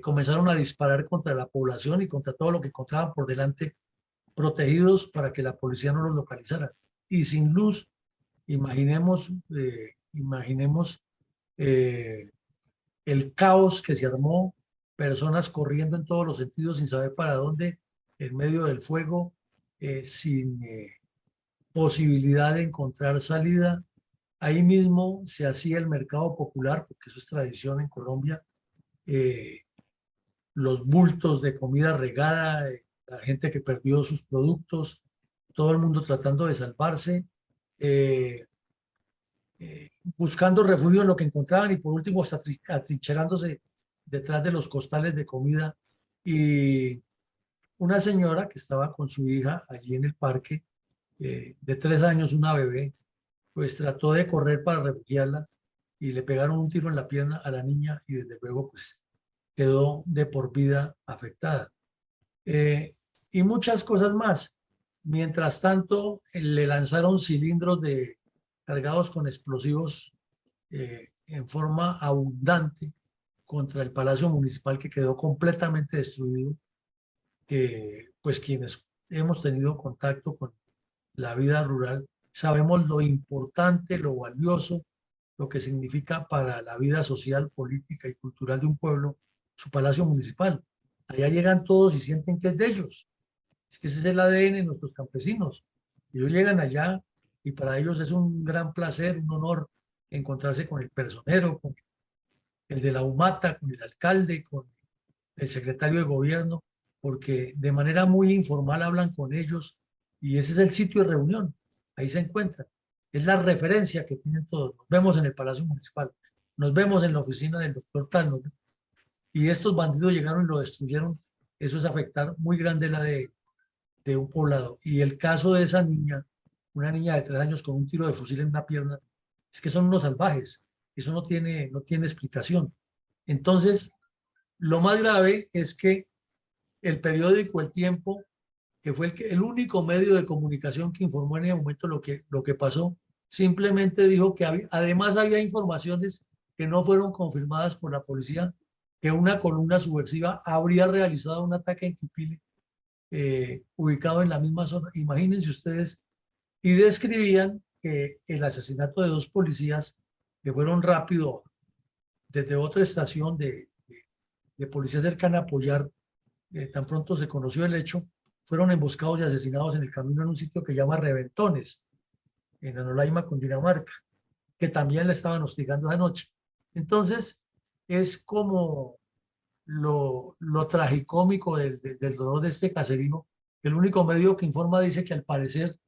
comenzaron a disparar contra la población y contra todo lo que encontraban por delante, protegidos para que la policía no los localizara. Y sin luz, imaginemos el caos que se armó, personas corriendo en todos los sentidos sin saber para dónde, en medio del fuego, sin posibilidad de encontrar salida. Ahí mismo se hacía el mercado popular, porque eso es tradición en Colombia, los bultos de comida regada, la gente que perdió sus productos, todo el mundo tratando de salvarse, buscando refugio en lo que encontraban y por último hasta atrincherándose detrás de los costales de comida. Y una señora que estaba con su hija allí en el parque, de 3 años, una bebé, pues trató de correr para refugiarla y le pegaron un tiro en la pierna a la niña y desde luego pues quedó de por vida afectada. Y muchas cosas más. Mientras tanto, le lanzaron cilindros cargados con explosivos en forma abundante contra el Palacio Municipal que quedó completamente destruido. Pues quienes hemos tenido contacto con la vida rural sabemos lo importante, lo valioso, lo que significa para la vida social, política y cultural de un pueblo su Palacio Municipal. Allá llegan todos y sienten que es de ellos. Es que ese es el ADN de nuestros campesinos. Ellos llegan allá y para ellos es un gran placer, un honor encontrarse con el personero, con el de la humata, con el alcalde, con el secretario de gobierno, porque de manera muy informal hablan con ellos y ese es el sitio de reunión. Ahí se encuentran. Es la referencia que tienen todos. Nos vemos en el Palacio Municipal, nos vemos en la oficina del doctor Tal, y estos bandidos llegaron y lo destruyeron. Eso es afectar muy grande la de un poblado. Y el caso de esa niña, una niña de 3 años con un tiro de fusil en una pierna, es que son unos salvajes. Eso no tiene explicación. Entonces, lo más grave es que el periódico El Tiempo, que fue el único medio de comunicación que informó en ese momento lo que pasó, simplemente dijo que además había informaciones que no fueron confirmadas por la policía, que una columna subversiva habría realizado un ataque en Quipile, ubicado en la misma zona. Imagínense ustedes, y describían que el asesinato de 2 policías que fueron rápido desde otra estación de policía cercana a apoyar, tan pronto se conoció el hecho, fueron emboscados y asesinados en el camino en un sitio que llama Reventones, en Anolaima, Cundinamarca, que también la estaban hostigando esa noche. Entonces, es como lo tragicómico del dolor de este caserino. El único medio que informa dice que al parecer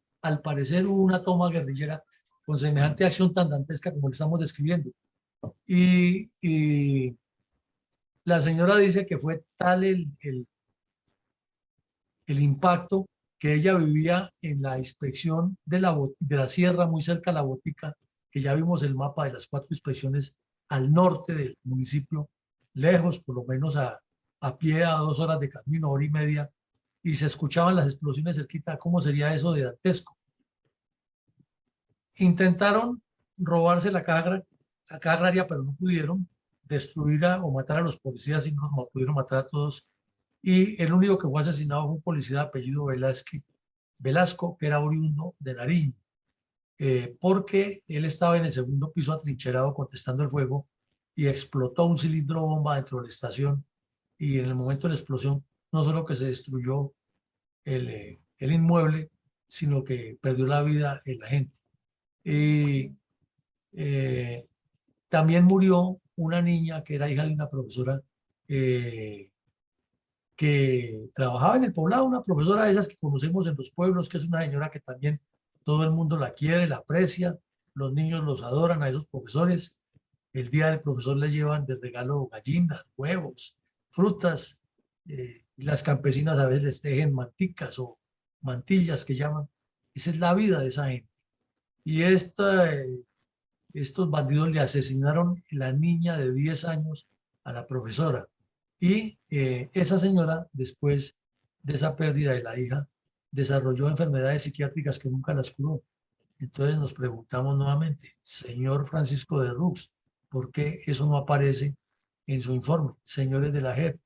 hubo una toma guerrillera con semejante acción tan dantesca como le estamos describiendo. Y la señora dice que fue tal el impacto que ella vivía en la inspección de la sierra, muy cerca de la botica, que ya vimos el mapa de las 4 inspecciones al norte del municipio, lejos, por lo menos a pie, a 2 horas de camino, 1 hora y media, y se escuchaban las explosiones cerquita. ¿Cómo sería eso de dantesco? Intentaron robarse la caja agraria, pero no pudieron destruir o matar a los policías y no pudieron matar a todos. Y el único que fue asesinado fue un policía de apellido Velasco, que era oriundo de Nariño, porque él estaba en el segundo piso atrincherado contestando el fuego y explotó un cilindro bomba dentro de la estación, y en el momento de la explosión no solo que se destruyó el inmueble, sino que perdió la vida la gente. Y también murió una niña que era hija de una profesora que trabajaba en el poblado, una profesora de esas que conocemos en los pueblos, que es una señora que también todo el mundo la quiere, la aprecia, los niños los adoran a esos profesores. El día del profesor les llevan de regalo gallinas, huevos, frutas, y las campesinas a veces les tejen manticas o mantillas que llaman. Esa es la vida de esa gente. Y estos bandidos le asesinaron la niña de 10 años a la profesora. Y esa señora, después de esa pérdida de la hija, desarrolló enfermedades psiquiátricas que nunca las curó. Entonces nos preguntamos nuevamente, señor Francisco de Rux, ¿por qué eso no aparece en su informe? Señores de la JEP,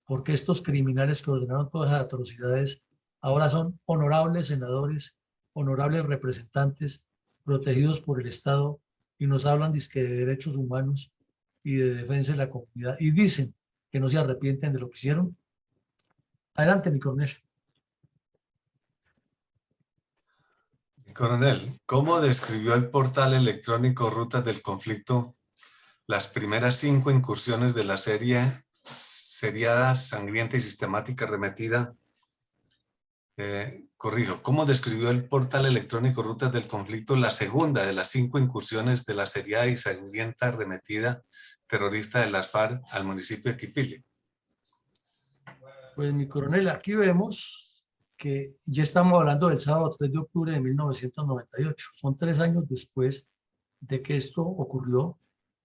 ¿por qué estos criminales que ordenaron todas esas atrocidades ahora son honorables senadores, honorables representantes, protegidos por el Estado, y nos hablan dizque de derechos humanos y de defensa de la comunidad, y dicen que no se arrepienten de lo que hicieron? Adelante, mi coronel. Coronel, ¿cómo describió el portal electrónico Rutas del Conflicto las primeras 5 incursiones de la serie seriada, sangrienta y sistemática arremetida? Corrijo, ¿cómo describió el portal electrónico Rutas del Conflicto la segunda de las 5 incursiones de la seriada y sangrienta arremetida terrorista de las FARC al municipio de Quipile? Pues mi coronel, aquí vemos que ya estamos hablando del sábado 3 de octubre de 1998. Son 3 años después de que esto ocurrió.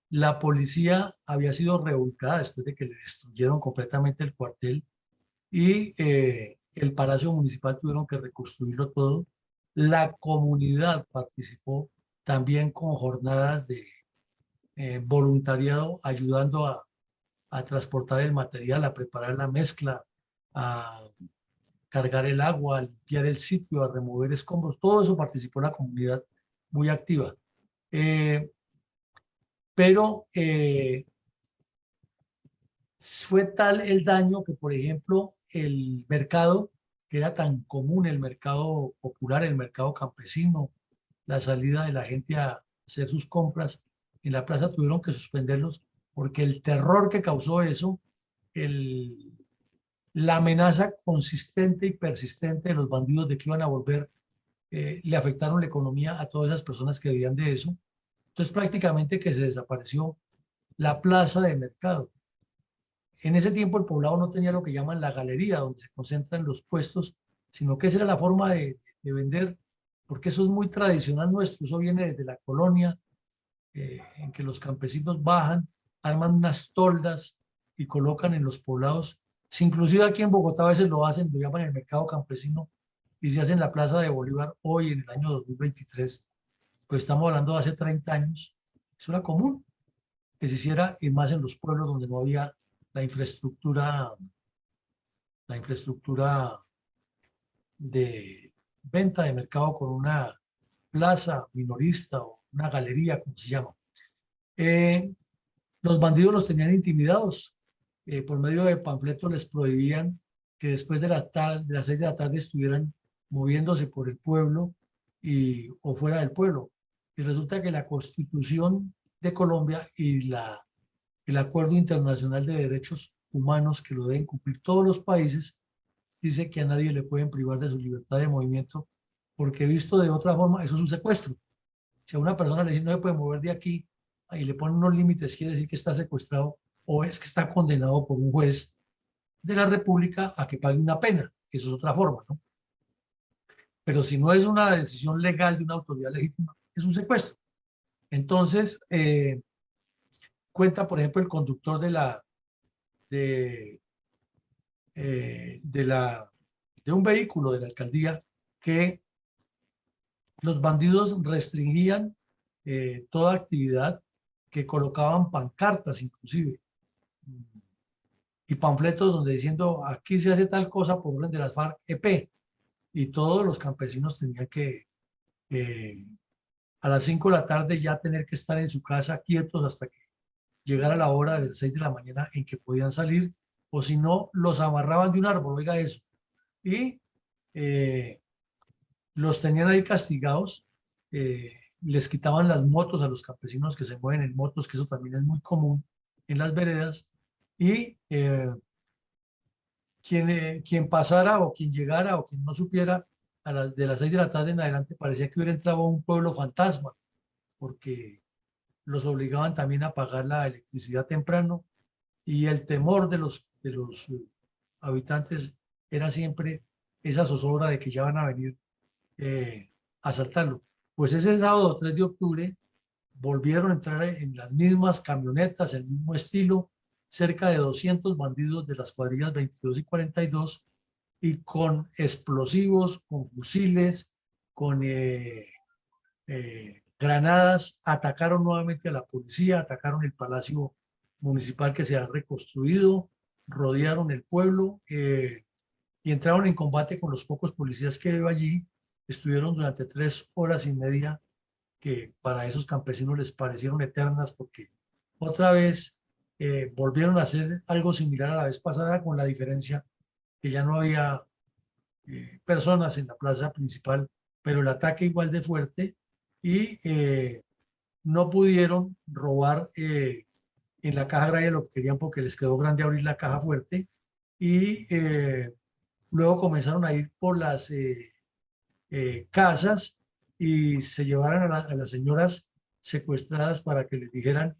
La policía había sido reubicada después de que le destruyeron completamente el cuartel, y el Palacio Municipal tuvieron que reconstruirlo todo. La comunidad participó también con jornadas de voluntariado, ayudando a transportar el material, a preparar la mezcla, a cargar el agua, a limpiar el sitio, a remover escombros. Todo eso participó la comunidad muy activa. Pero fue tal el daño que, por ejemplo, el mercado, que era tan común, el mercado popular, el mercado campesino, la salida de la gente a hacer sus compras en la plaza, tuvieron que suspenderlos porque el terror que causó eso, la amenaza consistente y persistente de los bandidos de que iban a volver, le afectaron la economía a todas esas personas que vivían de eso. Entonces prácticamente que se desapareció la plaza de mercado. En ese tiempo el poblado no tenía lo que llaman la galería, donde se concentran los puestos, sino que esa era la forma de vender, porque eso es muy tradicional nuestro, eso viene desde la colonia, en que los campesinos bajan, arman unas toldas y colocan en los poblados. Si inclusive aquí en Bogotá a veces lo hacen, lo llaman el mercado campesino, y se hace en la Plaza de Bolívar hoy en el año 2023, pues estamos hablando de hace 30 años, eso era común que se hiciera, y más en los pueblos donde no había la infraestructura de venta de mercado con una plaza minorista o una galería, como se llama. Los bandidos los tenían intimidados. Por medio de panfletos les prohibían que después de las 6 de la tarde estuvieran moviéndose por el pueblo o fuera del pueblo. Y resulta que la Constitución de Colombia y el Acuerdo Internacional de Derechos humanos que lo deben cumplir todos los países, dice que a nadie le pueden privar de su libertad de movimiento, porque visto de otra forma, eso es un secuestro. Si a una persona le dicen no se puede mover de aquí y le ponen unos límites, quiere decir que está secuestrado o es que está condenado por un juez de la República a que pague una pena, que eso es otra forma, ¿no? Pero si no es una decisión legal de una autoridad legítima, es un secuestro. Entonces, cuenta, por ejemplo, el conductor de, de un vehículo de la alcaldía que los bandidos restringían toda actividad, que colocaban pancartas inclusive y panfletos donde diciendo aquí se hace tal cosa por orden de las FARC-EP, y todos los campesinos tenían que a las 5 de la tarde ya tener que estar en su casa quietos hasta que llegara la hora de las 6 de la mañana en que podían salir, o si no, los amarraban de un árbol, oiga eso, y los tenían ahí castigados, les quitaban las motos a los campesinos que se mueven en motos, que eso también es muy común en las veredas, y quien pasara o quien llegara o quien no supiera de las 6 de la tarde en adelante parecía que hubiera entrado a un pueblo fantasma, porque los obligaban también a pagar la electricidad temprano, y el temor de los habitantes era siempre esa zozobra de que ya van a venir a asaltarlo. Pues ese sábado 3 de octubre volvieron a entrar en las mismas camionetas, el mismo estilo, cerca de 200 bandidos de las cuadrillas 22 y 42, y con explosivos, con fusiles, con granadas, atacaron nuevamente a la policía, atacaron el palacio municipal que se ha reconstruido, rodearon el pueblo y entraron en combate con los pocos policías que había allí. Estuvieron durante 3 horas y media, que para esos campesinos les parecieron eternas, porque otra vez volvieron a hacer algo similar a la vez pasada, con la diferencia que ya no había personas en la plaza principal, pero el ataque igual de fuerte, y no pudieron robar en la caja grande lo que querían, porque les quedó grande abrir la caja fuerte, y luego comenzaron a ir por las casas y se llevaron a las señoras secuestradas para que les dijeran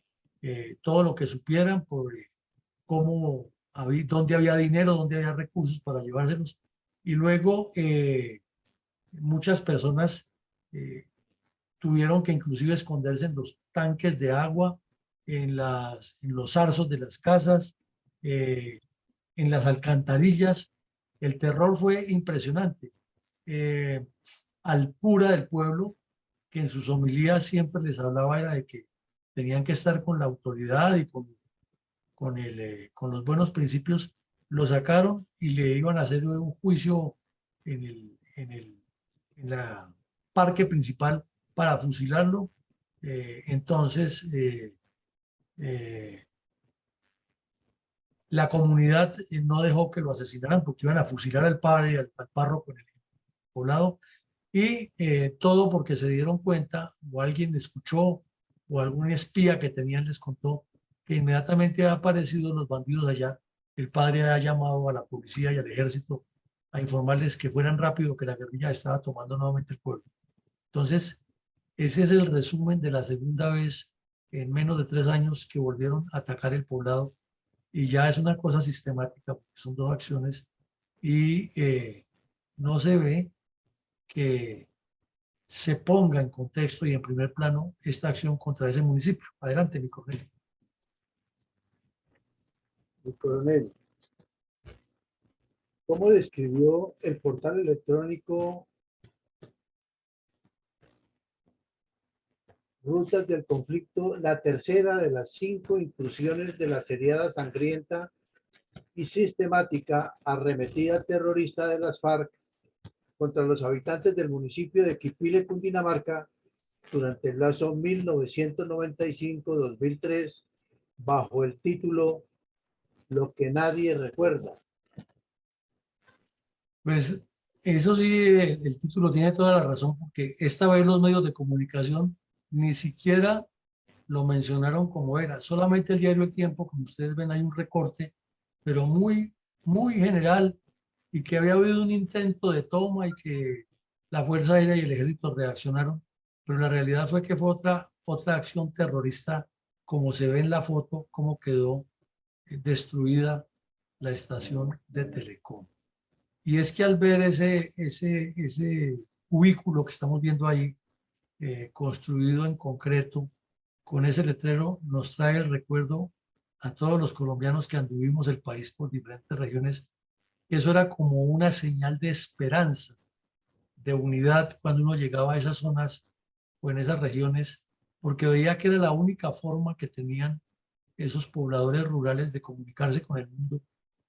todo lo que supieran por cómo había, dónde había dinero, dónde había recursos para llevárselos. Y luego muchas personas tuvieron que inclusive esconderse en los tanques de agua, en los zarzos de las casas, en las alcantarillas. El terror fue impresionante. Al cura del pueblo, que en sus homilías siempre les hablaba era de que tenían que estar con la autoridad y con los buenos principios, lo sacaron y le iban a hacer un juicio en la parque principal para fusilarlo. Entonces, la comunidad no dejó que lo asesinaran, porque iban a fusilar al padre y al párroco en el poblado, y todo porque se dieron cuenta, o alguien escuchó, o algún espía que tenían les contó que inmediatamente ha aparecido los bandidos allá. El padre ha llamado a la policía y al ejército a informarles que fueran rápido, que la guerrilla estaba tomando nuevamente el pueblo. Entonces, ese es el resumen de la segunda vez en menos de 3 años que volvieron a atacar el poblado, y ya es una cosa sistemática, porque son 2 acciones, y no se ve que se ponga en contexto y en primer plano esta acción contra ese municipio. Adelante, mi coronel. Mi coronel, ¿cómo describió el portal electrónico Rutas del Conflicto la tercera de las 5 intrusiones de la seriada, sangrienta y sistemática arremetida terrorista de las FARC contra los habitantes del municipio de Quipile, Cundinamarca, durante el lapso 1995-2003, bajo el título Lo que nadie recuerda? Pues eso sí, el título tiene toda la razón, porque esta vez los medios de comunicación ni siquiera lo mencionaron como era. Solamente el diario El Tiempo, como ustedes ven, hay un recorte pero muy general, y que había habido un intento de toma y que la Fuerza Aérea y el Ejército reaccionaron, pero la realidad fue que fue otra acción terrorista, como se ve en la foto, cómo quedó destruida la estación de Telecom. Y es que al ver ese cubículo que estamos viendo ahí, construido en concreto, con ese letrero, nos trae el recuerdo a todos los colombianos que anduvimos el país por diferentes regiones. Eso era como una señal de esperanza, de unidad cuando uno llegaba a esas zonas o en esas regiones, porque veía que era la única forma que tenían esos pobladores rurales de comunicarse con el mundo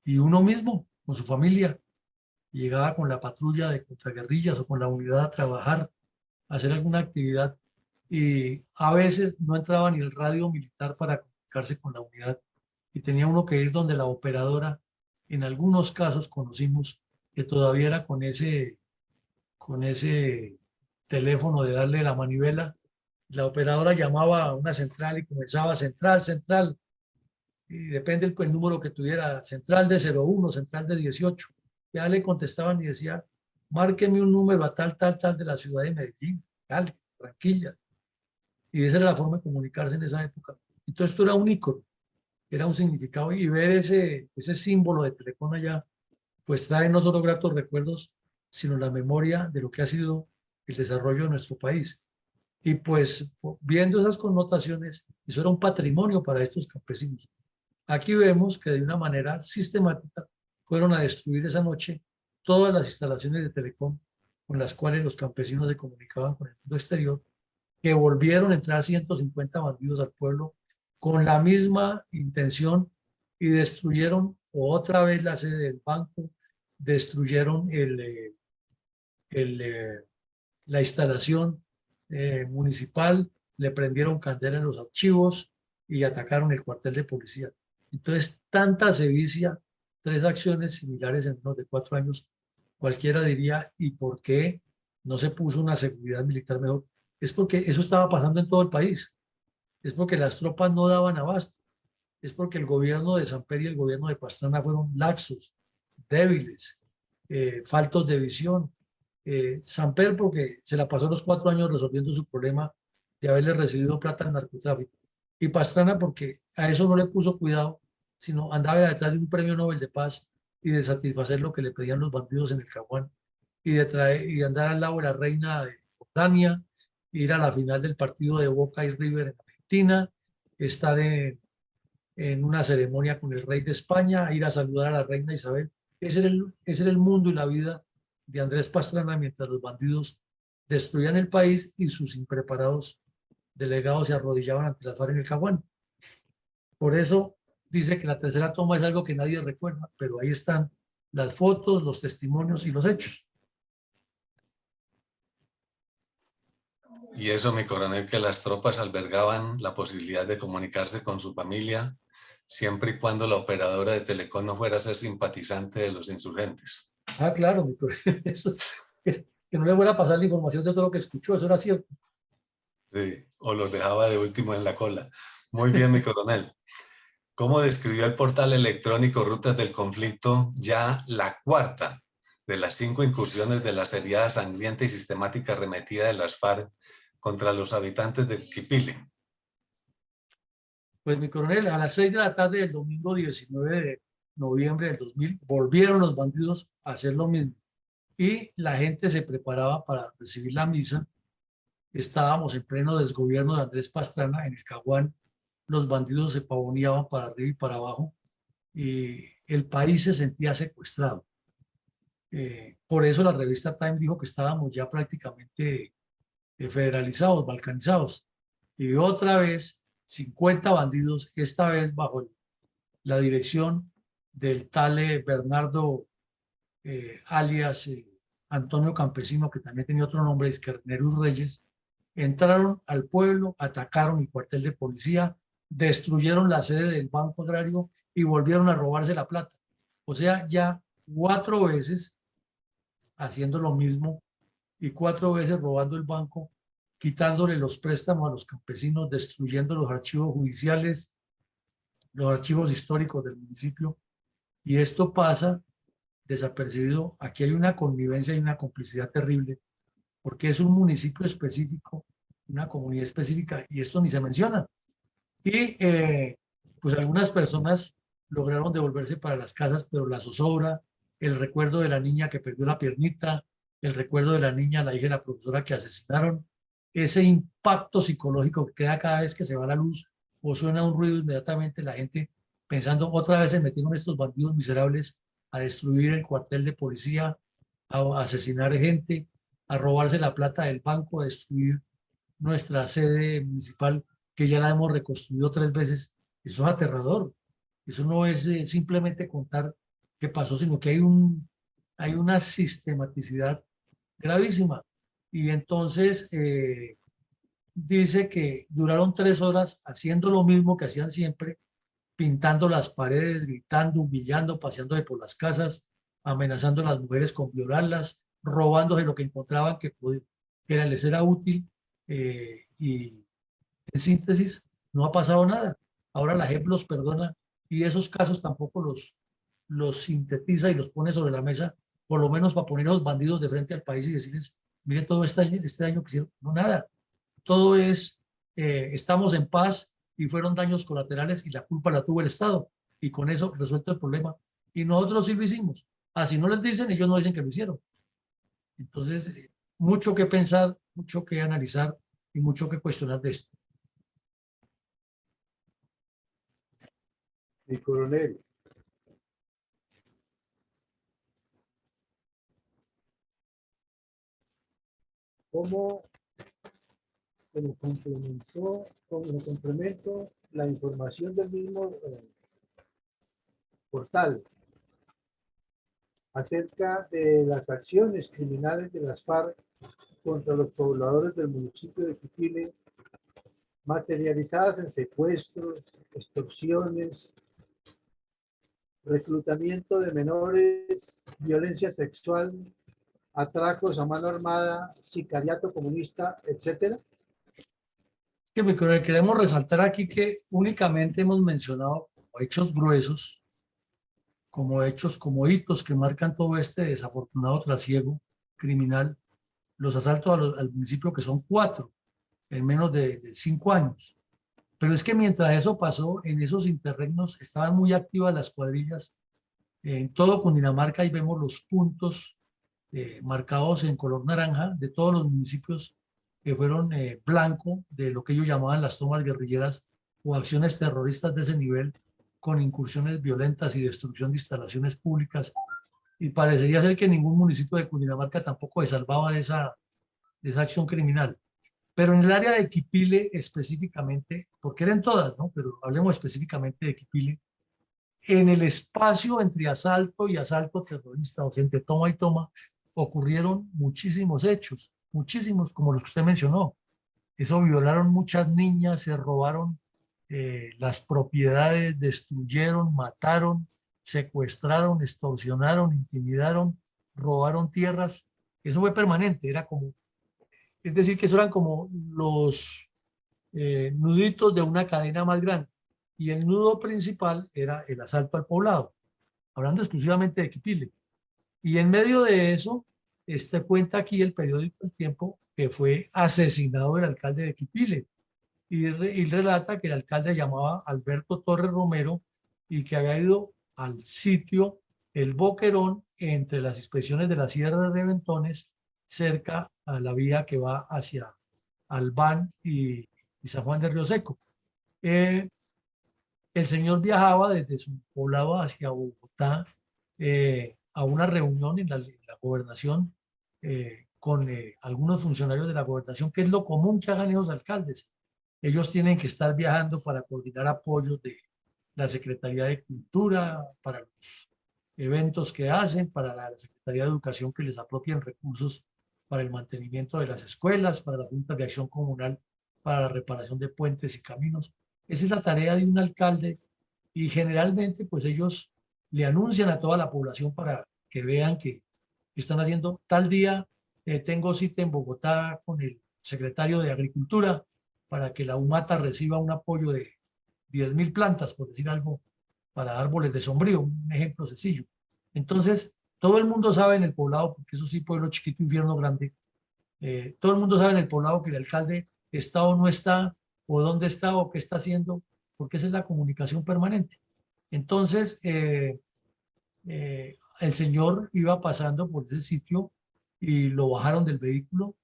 y uno mismo, con su familia. Llegaba con la patrulla de contraguerrillas o con la unidad a trabajar, a hacer alguna actividad, y a veces no entraba ni el radio militar para comunicarse con la unidad y tenía uno que ir donde la operadora. En algunos casos conocimos que todavía era con ese teléfono de darle la manivela. La operadora llamaba a una central y comenzaba central, central, y depende el número que tuviera, central de 01, central de 18. Ya le contestaban y decía, márqueme un número a tal, tal, tal de la ciudad de Medellín, Cali, Tranquila. Y esa era la forma de comunicarse en esa época. Entonces esto era un ícono, era un significado, y ver ese símbolo de Telecom allá, pues trae no solo gratos recuerdos, sino la memoria de lo que ha sido el desarrollo de nuestro país. Y pues viendo esas connotaciones, eso era un patrimonio para estos campesinos. Aquí vemos que de una manera sistemática fueron a destruir esa noche todas las instalaciones de Telecom con las cuales los campesinos se comunicaban con el mundo exterior, que volvieron a entrar 150 bandidos al pueblo con la misma intención y destruyeron otra vez la sede del banco, destruyeron el, la instalación municipal, le prendieron candela en los archivos y atacaron el cuartel de policía. Entonces, tanta sevicia, tres acciones similares en menos de 4 años, cualquiera diría, ¿y por qué no se puso una seguridad militar mejor? Es porque eso estaba pasando en todo el país, es porque las tropas no daban abasto, es porque el gobierno de Samper y el gobierno de Pastrana fueron laxos, débiles, faltos de visión. Samper porque se la pasó los 4 años resolviendo su problema de haberle recibido plata al narcotráfico. Y Pastrana porque a eso no le puso cuidado, sino andaba detrás de un premio Nobel de Paz y de satisfacer lo que le pedían los bandidos en el Caguán, y de andar al lado de la reina de Jordania, ir a la final del partido de Boca y River en Argentina, estar en una ceremonia con el rey de España, ir a saludar a la reina Isabel. Ese era el mundo y la vida de Andrés Pastrana mientras los bandidos destruían el país y sus impreparados delegados se arrodillaban ante las FARC en el Caguán. Por eso dice que la tercera toma es algo que nadie recuerda, pero ahí están las fotos, los testimonios y los hechos. Y eso, mi coronel, que las tropas albergaban la posibilidad de comunicarse con su familia, siempre y cuando la operadora de Telecom no fuera a ser simpatizante de los insurgentes. Ah, claro, eso que no le fuera a pasar la información de todo lo que escuchó, eso era cierto. Sí, o los dejaba de último en la cola. Muy bien, mi coronel. ¿Cómo describió el portal electrónico Rutas del Conflicto ya la cuarta de las 5 incursiones de la seriada, sangrienta y sistemática arremetida de las FARC contra los habitantes de Quipile? Pues mi coronel, a las 6 de la tarde del domingo 19 de noviembre del 2000, volvieron los bandidos a hacer lo mismo. Y la gente se preparaba para recibir la misa. Estábamos en pleno desgobierno de Andrés Pastrana en el Caguán. Los bandidos se pavoneaban para arriba y para abajo y el país se sentía secuestrado. Por eso la revista Time dijo que estábamos ya prácticamente federalizados, balcanizados. Y otra vez 50 bandidos, esta vez bajo la dirección del tal Bernardo alias Antonio Campesino, que también tenía otro nombre, es que Nerus Reyes, entraron al pueblo, atacaron el cuartel de policía, destruyeron la sede del Banco Agrario y volvieron a robarse la plata. O sea, ya 4 veces haciendo lo mismo y 4 veces robando el banco, quitándole los préstamos a los campesinos, destruyendo los archivos judiciales, los archivos históricos del municipio. Y esto pasa desapercibido. Aquí hay una connivencia y una complicidad terrible, porque es un municipio específico, una comunidad específica, y esto ni se menciona. Y pues algunas personas lograron devolverse para las casas, pero la zozobra, el recuerdo de la niña que perdió la piernita, el recuerdo de la niña, la hija de la profesora que asesinaron, ese impacto psicológico que queda cada vez que se va la luz o suena un ruido, inmediatamente la gente pensando otra vez se metieron estos bandidos miserables a destruir el cuartel de policía, a asesinar gente, a robarse la plata del banco, a destruir nuestra sede municipal que ya la hemos reconstruido 3 veces. Eso es aterrador. Eso no es simplemente contar qué pasó, sino que hay una sistematicidad gravísima. Y entonces dice que duraron 3 horas haciendo lo mismo que hacían siempre, pintando las paredes, gritando, humillando, paseándose por las casas, amenazando a las mujeres con violarlas, robándose lo que encontraban que les era útil. Y en síntesis, no ha pasado nada. Ahora la JEP los perdona y esos casos tampoco los sintetiza y los pone sobre la mesa, por lo menos para poner a los bandidos de frente al país y decirles, miren todo este daño que hicieron. No, nada. Todo es, estamos en paz y fueron daños colaterales y la culpa la tuvo el Estado. Y con eso resuelto el problema. Y nosotros sí lo hicimos. Así no les dicen, ellos no dicen que lo hicieron. Entonces, mucho que pensar, mucho que analizar y mucho que cuestionar de esto. Mi coronel, ¿cómo como complemento la información del mismo portal acerca de las acciones criminales de las FARC contra los pobladores del municipio de Quipile, materializadas en secuestros, extorsiones, reclutamiento de menores, violencia sexual, atracos a mano armada, sicariato comunista, etcétera? Es que queremos resaltar aquí que únicamente hemos mencionado hechos gruesos, como hechos, como hitos que marcan todo este desafortunado trasiego criminal, los asaltos al municipio, que son 4 en menos de 5 años. Pero es que mientras eso pasó, en esos interregnos estaban muy activas las cuadrillas en todo Cundinamarca, y vemos los puntos marcados en color naranja de todos los municipios que fueron blanco de lo que ellos llamaban las tomas guerrilleras o acciones terroristas de ese nivel, con incursiones violentas y destrucción de instalaciones públicas. Y parecería ser que ningún municipio de Cundinamarca tampoco se salvaba de esa acción criminal. Pero en el área de Quipile específicamente, porque eran todas, ¿no? Pero hablemos específicamente de Quipile, en el espacio entre asalto y asalto terrorista, o sea, entre toma y toma, ocurrieron muchísimos hechos, muchísimos, como los que usted mencionó. Eso, violaron muchas niñas, se robaron las propiedades, destruyeron, mataron, secuestraron, extorsionaron, intimidaron, robaron tierras. Eso fue permanente, era como, es decir, que eso eran como los nuditos de una cadena más grande. Y el nudo principal era el asalto al poblado, hablando exclusivamente de Quipile. Y en medio de eso, cuenta aquí el periódico El Tiempo que fue asesinado el alcalde de Quipile. Y relata que el alcalde llamaba Alberto Torres Romero y que había ido al sitio El Boquerón, entre las inspecciones de la Sierra de Reventones, cerca a la vía que va hacia Albán y San Juan de Río Seco. El señor viajaba desde su poblado hacia Bogotá a una reunión en la gobernación con algunos funcionarios de la gobernación, que es lo común que hagan esos alcaldes. Ellos tienen que estar viajando para coordinar apoyos de la Secretaría de Cultura, para los eventos que hacen, para la Secretaría de Educación, que les apropien recursos para el mantenimiento de las escuelas, para la Junta de Acción Comunal, para la reparación de puentes y caminos. Esa es la tarea de un alcalde, y generalmente pues ellos le anuncian a toda la población para que vean que están haciendo tal día. Tengo cita en Bogotá con el secretario de Agricultura para que la UMATA reciba un apoyo de 10.000 plantas, por decir algo, para árboles de sombrío, un ejemplo sencillo. Entonces, todo el mundo sabe en el poblado, porque eso sí, pueblo chiquito, infierno grande, todo el mundo sabe en el poblado que el alcalde está o no está, o dónde está, o qué está haciendo, porque esa es la comunicación permanente. Entonces, el señor iba pasando por ese sitio y lo bajaron del vehículo,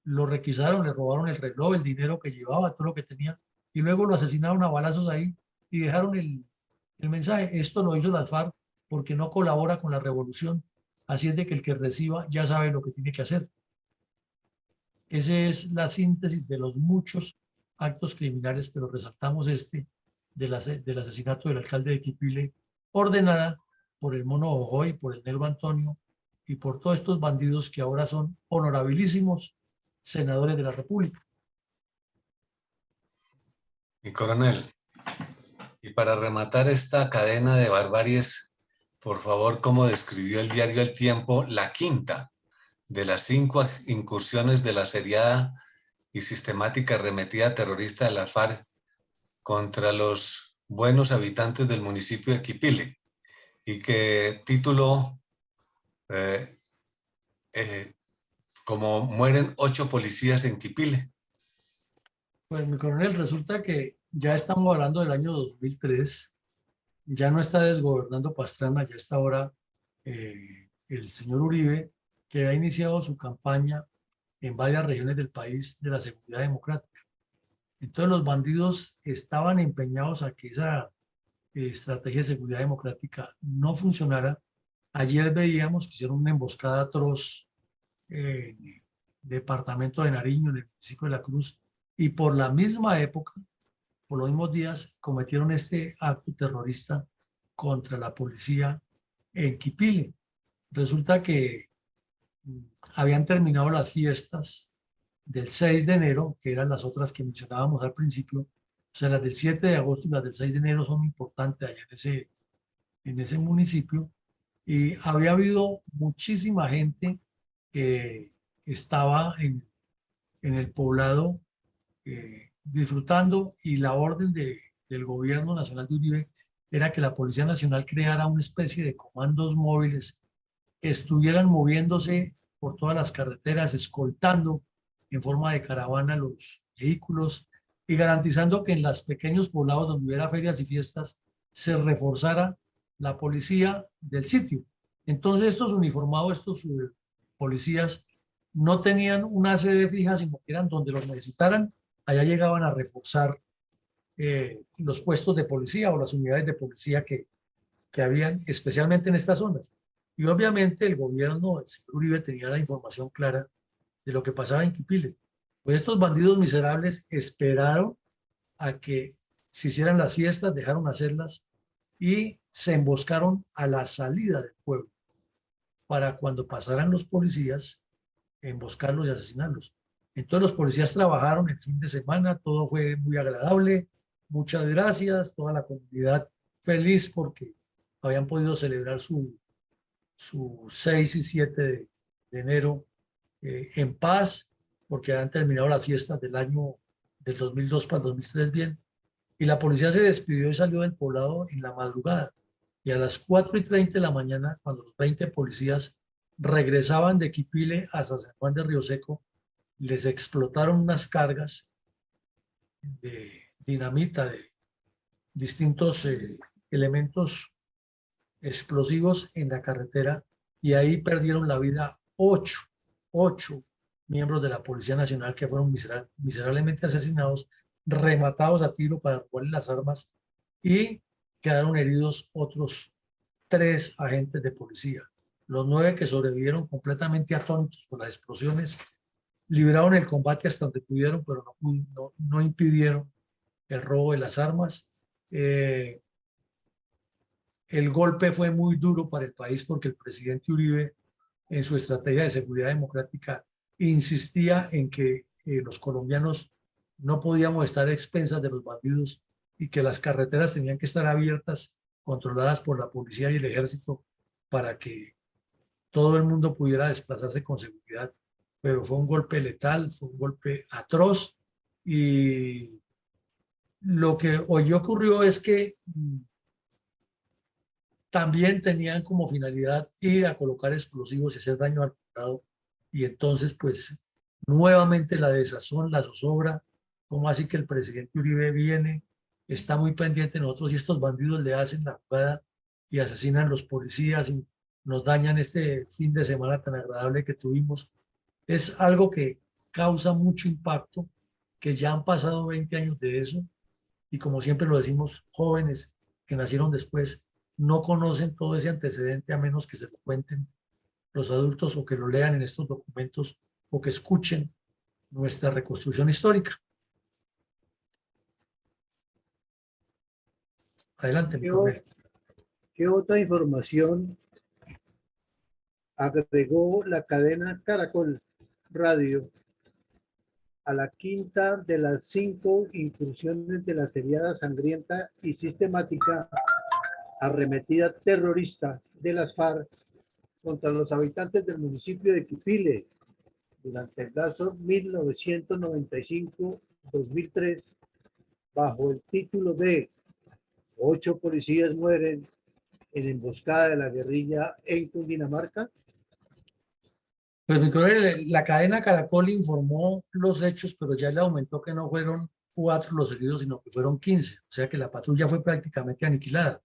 lo requisaron, le robaron el reloj, el dinero que llevaba, todo lo que tenía, y luego lo asesinaron a balazos ahí y dejaron el mensaje. Esto lo hizo las FARC porque no colabora con la revolución. Así es de que el que reciba ya sabe lo que tiene que hacer. Esa es la síntesis de los muchos actos criminales, pero resaltamos este del asesinato del alcalde de Quipile, ordenada por el Mono Ojoy, por el Negro Antonio y por todos estos bandidos que ahora son honorabilísimos senadores de la República. Mi coronel, y para rematar esta cadena de barbaries, por favor, ¿cómo describió el diario El Tiempo la quinta de las 5 incursiones de la seriada y sistemática arremetida terrorista de la FARC contra los buenos habitantes del municipio de Quipile, y que tituló como mueren 8 policías en Quipile? Pues mi coronel, resulta que ya estamos hablando del año 2003, ya no está desgobernando Pastrana, ya está ahora el señor Uribe, que ha iniciado su campaña en varias regiones del país de la seguridad democrática. Entonces los bandidos estaban empeñados a que esa estrategia de seguridad democrática no funcionara. Ayer veíamos que hicieron una emboscada atroz en el departamento de Nariño, en el municipio de La Cruz, y por la misma época, por los mismos días, cometieron este acto terrorista contra la policía en Quipile. Resulta que habían terminado las fiestas del 6 de enero, que eran las otras que mencionábamos al principio. O sea, las del 7 de agosto y las del 6 de enero son importantes allá en ese municipio. Y había habido muchísima gente que estaba en el poblado disfrutando, y la orden del gobierno nacional de Uribe era que la Policía Nacional creara una especie de comandos móviles que estuvieran moviéndose por todas las carreteras, escoltando en forma de caravana los vehículos y garantizando que en los pequeños poblados donde hubiera ferias y fiestas se reforzara la policía del sitio. Entonces estos uniformados, estos policías, no tenían una sede fija, sino que eran donde los necesitaran, allá llegaban a reforzar los puestos de policía o las unidades de policía que habían, especialmente en estas zonas. Y obviamente el gobierno, el señor Uribe, tenía la información clara de lo que pasaba en Quipile. Pues estos bandidos miserables esperaron a que se hicieran las fiestas, dejaron hacerlas y se emboscaron a la salida del pueblo para cuando pasaran los policías, emboscarlos y asesinarlos. Entonces los policías trabajaron el fin de semana, todo fue muy agradable, muchas gracias, toda la comunidad feliz porque habían podido celebrar su 6 y 7 de enero en paz, porque han terminado las fiestas del año del 2002 para el 2003 bien, y la policía se despidió y salió del poblado en la madrugada, y a las 4:30 de la mañana, cuando los 20 policías regresaban de Quipile hasta San Juan de Río Seco, les explotaron unas cargas de dinamita, de distintos elementos explosivos en la carretera, y ahí perdieron la vida ocho miembros de la Policía Nacional que fueron miserablemente asesinados, rematados a tiro para robarle las armas, y quedaron heridos otros 3 agentes de policía. Los 9 que sobrevivieron, completamente atónitos por las explosiones, libraron el combate hasta donde pudieron, pero no impidieron el robo de las armas. El golpe fue muy duro para el país porque el presidente Uribe, en su estrategia de seguridad democrática, insistía en que los colombianos no podíamos estar a expensas de los bandidos y que las carreteras tenían que estar abiertas, controladas por la policía y el ejército, para que todo el mundo pudiera desplazarse con seguridad. Pero fue un golpe letal, fue un golpe atroz, y lo que hoy ocurrió es que también tenían como finalidad ir a colocar explosivos y hacer daño al Estado. Y entonces, pues, nuevamente la desazón, la zozobra, como así que el presidente Uribe viene, está muy pendiente de nosotros y estos bandidos le hacen la jugada y asesinan los policías y nos dañan este fin de semana tan agradable que tuvimos. Es algo que causa mucho impacto, que ya han pasado 20 años de eso y como siempre lo decimos, jóvenes que nacieron después no conocen todo ese antecedente a menos que se lo cuenten los adultos o que lo lean en estos documentos o que escuchen nuestra reconstrucción histórica. Adelante, mi ¿Qué, o- coronel. qué otra información agregó la cadena Caracol Radio a la quinta de las 5 incursiones de la seriada, sangrienta y sistemática arremetida terrorista de las FARC contra los habitantes del municipio de Quipile durante el lapso 1995-2003 bajo el título de 8 policías mueren en emboscada de la guerrilla en Cundinamarca? Pues, mi coronel, la cadena Caracol informó los hechos, pero ya le aumentó que no fueron 4 los heridos, sino que fueron 15. O sea que la patrulla fue prácticamente aniquilada.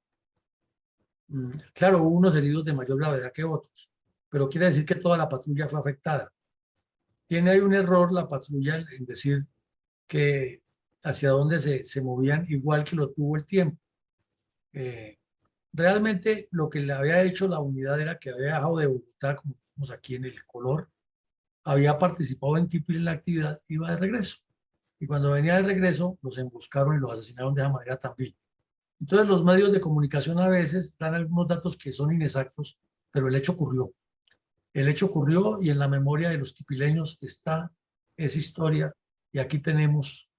Claro, hubo unos heridos de mayor gravedad que otros, pero quiere decir que toda la patrulla fue afectada. Tiene ahí un error la patrulla en decir que hacia dónde se movían igual que lo tuvo el tiempo. Eh, Realmente lo que le había hecho la unidad era que había viajado de Bogotá, como vemos aquí en el color, había participado en Quipil en la actividad, iba de regreso. Y cuando venía de regreso, los emboscaron y los asesinaron de esa manera también. Entonces los medios de comunicación a veces dan algunos datos que son inexactos, pero el hecho ocurrió. El hecho ocurrió y en la memoria de los quipileños está esa historia y aquí tenemos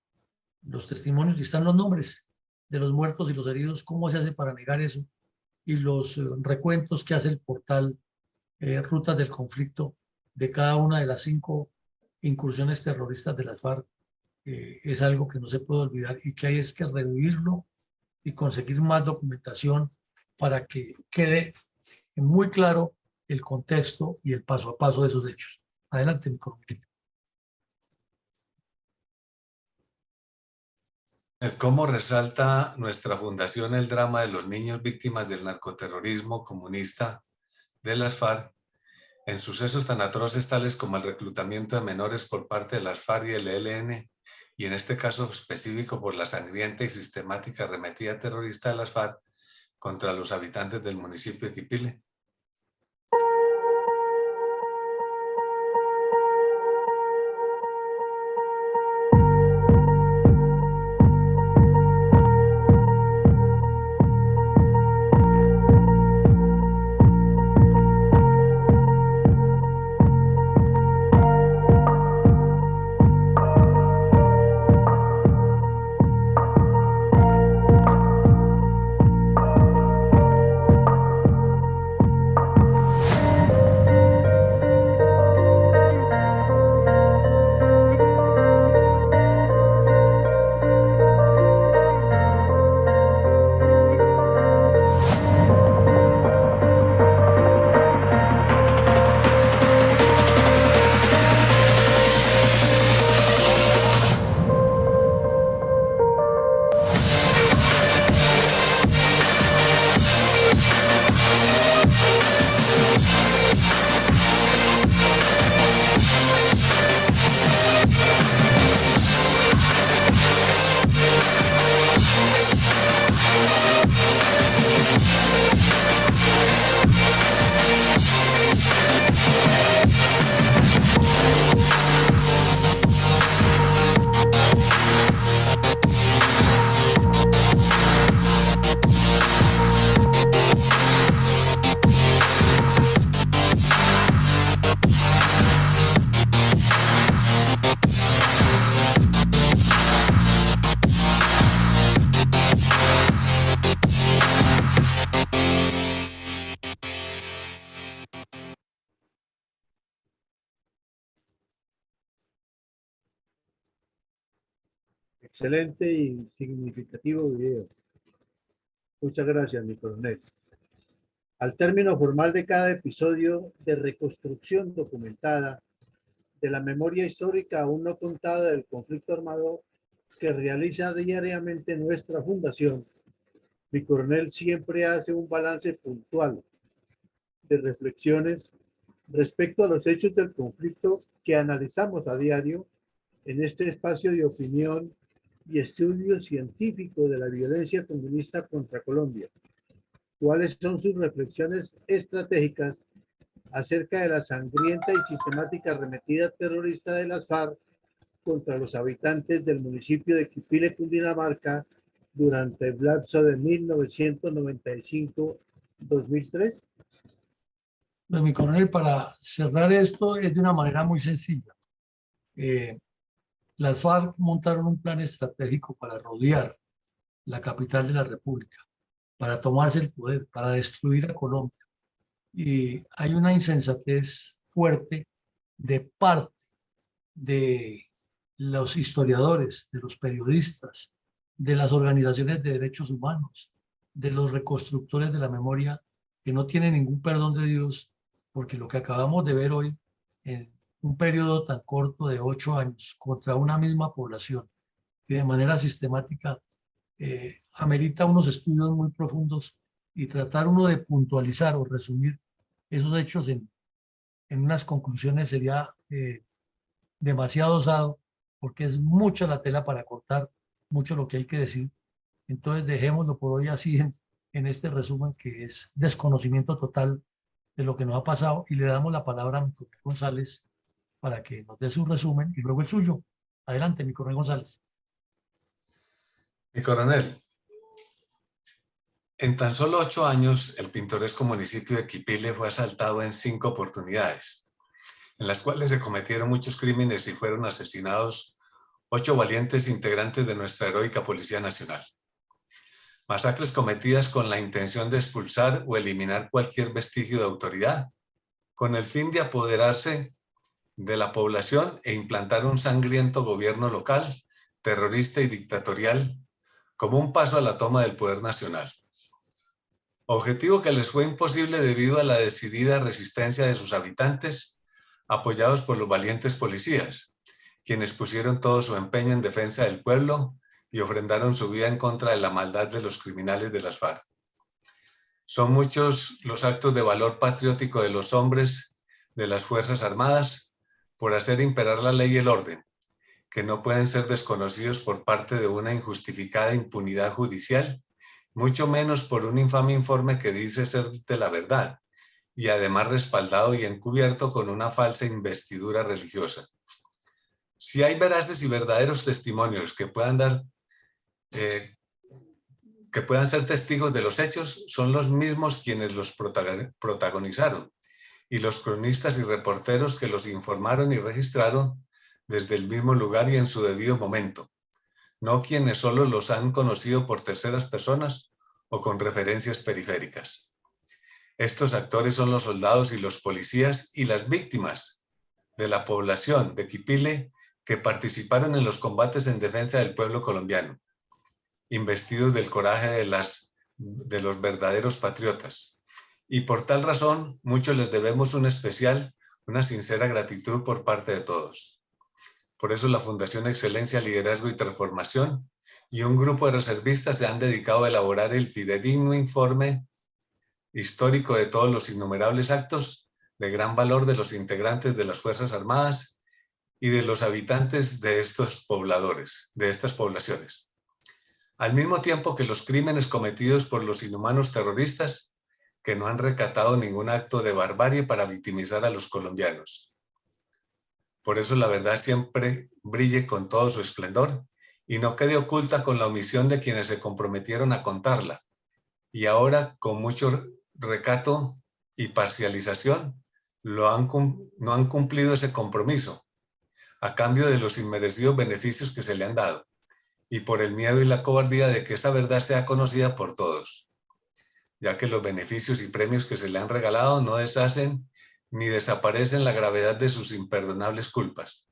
los testimonios y están los nombres de los muertos y los heridos, cómo se hace para negar eso y los recuentos que hace el portal Rutas del Conflicto de cada una de las 5 incursiones terroristas de las FARC. Es algo que no se puede olvidar y que hay es que revivirlo y conseguir más documentación para que quede muy claro el contexto y el paso a paso de esos hechos. Adelante, mi coronel. ¿Cómo resalta nuestra fundación el drama de los niños víctimas del narcoterrorismo comunista de las FARC en sucesos tan atroces tales como el reclutamiento de menores por parte de las FARC y el ELN, y en este caso específico por la sangrienta y sistemática arremetida terrorista de las FARC contra los habitantes del municipio de Quipile? Excelente y significativo video. Muchas gracias, mi coronel. Al término formal de cada episodio de reconstrucción documentada de la memoria histórica aún no contada del conflicto armado que realiza diariamente nuestra fundación, mi coronel siempre hace un balance puntual de reflexiones respecto a los hechos del conflicto que analizamos a diario en este espacio de opinión y estudio científico de la violencia comunista contra Colombia. ¿Cuáles son sus reflexiones estratégicas acerca de la sangrienta y sistemática arremetida terrorista de las FARC contra los habitantes del municipio de Quipile, Cundinamarca, durante el lapso de 1995-2003? Pues, mi coronel, para cerrar esto es de una manera muy sencilla. Las FARC montaron un plan estratégico para rodear la capital de la República, para tomarse el poder, para destruir a Colombia. Y hay una insensatez fuerte de parte de los historiadores, de los periodistas, de las organizaciones de derechos humanos, de los reconstructores de la memoria, que no tienen ningún perdón de Dios, porque lo que acabamos de ver hoy en un periodo tan corto de 8 años contra una misma población y de manera sistemática amerita unos estudios muy profundos y tratar uno de puntualizar o resumir esos hechos en unas conclusiones sería demasiado osado, porque es mucha la tela para cortar, mucho lo que hay que decir. Entonces dejémoslo por hoy así en este resumen, que es desconocimiento total de lo que nos ha pasado, y le damos la palabra a mi coronel González para que nos dé su resumen y luego el suyo. Adelante, mi coronel González. Mi coronel, en tan solo 8 años, el pintoresco municipio de Quipile fue asaltado en 5 oportunidades, en las cuales se cometieron muchos crímenes y fueron asesinados 8 valientes integrantes de nuestra heroica Policía Nacional. Masacres cometidas con la intención de expulsar o eliminar cualquier vestigio de autoridad, con el fin de apoderarse de la población e implantar un sangriento gobierno local, terrorista y dictatorial, como un paso a la toma del poder nacional. Objetivo que les fue imposible debido a la decidida resistencia de sus habitantes, apoyados por los valientes policías, quienes pusieron todo su empeño en defensa del pueblo y ofrendaron su vida en contra de la maldad de los criminales de las FARC. Son muchos los actos de valor patriótico de los hombres de las Fuerzas Armadas por hacer imperar la ley y el orden, que no pueden ser desconocidos por parte de una injustificada impunidad judicial, mucho menos por un infame informe que dice ser de la verdad, y además respaldado y encubierto con una falsa investidura religiosa. Si hay veraces y verdaderos testimonios que puedan ser testigos de los hechos, son los mismos quienes los protagonizaron, y los cronistas y reporteros que los informaron y registraron desde el mismo lugar y en su debido momento, no quienes solo los han conocido por terceras personas o con referencias periféricas. Estos actores son los soldados y los policías y las víctimas de la población de Quipile que participaron en los combates en defensa del pueblo colombiano, investidos del coraje de los verdaderos patriotas. Y por tal razón, muchos les debemos una sincera gratitud por parte de todos. Por eso la Fundación Excelencia, Liderazgo y Transformación y un grupo de reservistas se han dedicado a elaborar el fidedigno informe histórico de todos los innumerables actos de gran valor de los integrantes de las Fuerzas Armadas y de los habitantes de estos pobladores, de estas poblaciones. Al mismo tiempo que los crímenes cometidos por los inhumanos terroristas que no han recatado ningún acto de barbarie para victimizar a los colombianos. Por eso la verdad siempre brille con todo su esplendor y no quede oculta con la omisión de quienes se comprometieron a contarla. Y ahora, con mucho recato y parcialización, no han cumplido ese compromiso, a cambio de los inmerecidos beneficios que se le han dado, y por el miedo y la cobardía de que esa verdad sea conocida por todos, ya que los beneficios y premios que se le han regalado no deshacen ni desaparecen la gravedad de sus imperdonables culpas.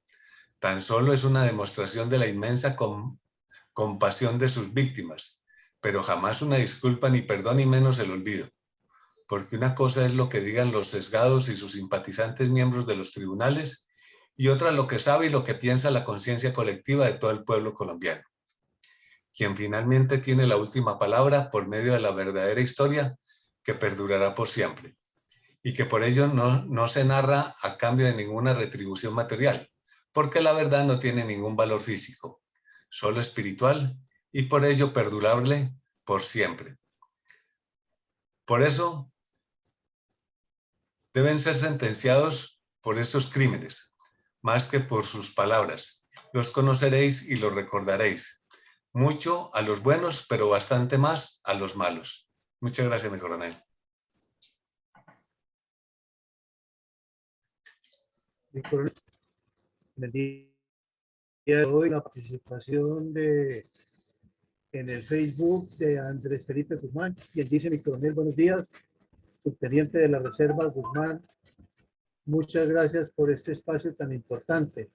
Tan solo es una demostración de la inmensa compasión de sus víctimas, pero jamás una disculpa ni perdón y menos el olvido. porque una cosa es lo que digan los sesgados y sus simpatizantes miembros de los tribunales, y otra lo que sabe y lo que piensa la conciencia colectiva de todo el pueblo colombiano. Quien finalmente tiene la última palabra por medio de la verdadera historia que perdurará por siempre, y que por ello no se narra a cambio de ninguna retribución material, porque la verdad no tiene ningún valor físico, solo espiritual, y por ello perdurable por siempre. Por eso deben ser sentenciados por esos crímenes, más que por sus palabras. Los conoceréis y los recordaréis. Mucho a los buenos, pero bastante más a los malos. Muchas gracias, mi coronel. Mi coronel, en el día de hoy la participación en el Facebook de Andrés Felipe Guzmán, quien dice: mi coronel, buenos días, subteniente de la Reserva Guzmán, muchas gracias por este espacio tan importante.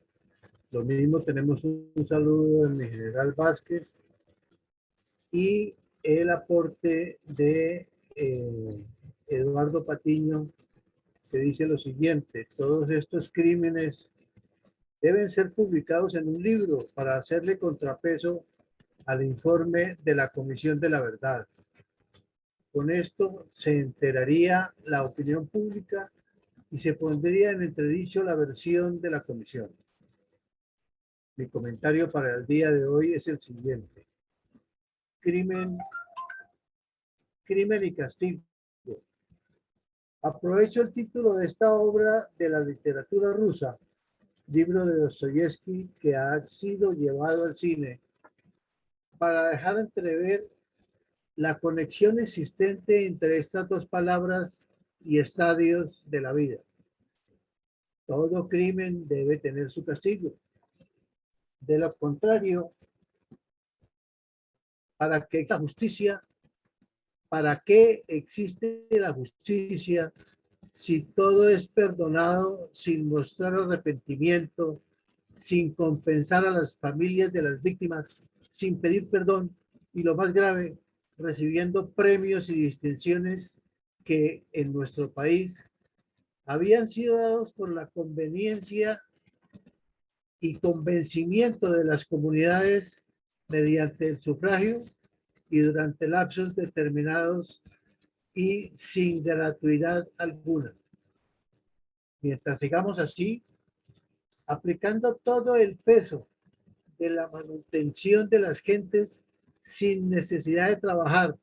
Lo mismo tenemos un saludo de mi general Vázquez y el aporte de Eduardo Patiño, que dice lo siguiente: todos estos crímenes deben ser publicados en un libro para hacerle contrapeso al informe de la Comisión de la Verdad. Con esto se enteraría la opinión pública y se pondría en entredicho la versión de la comisión. Mi comentario para el día de hoy es el siguiente: crimen y castigo. Aprovecho el título de esta obra de la literatura rusa, libro de Dostoyevsky, que ha sido llevado al cine, para dejar entrever la conexión existente entre estas dos palabras y estadios de la vida. Todo crimen debe tener su castigo. De lo contrario, ¿para qué la justicia? ¿Para qué existe la justicia si todo es perdonado sin mostrar arrepentimiento, sin compensar a las familias de las víctimas, sin pedir perdón y, lo más grave, recibiendo premios y distinciones que en nuestro país habían sido dados por la conveniencia y convencimiento de las comunidades mediante el sufragio y durante lapsos determinados y sin gratuidad alguna? Mientras sigamos así, aplicando todo el peso de la manutención de las gentes sin necesidad de trabajar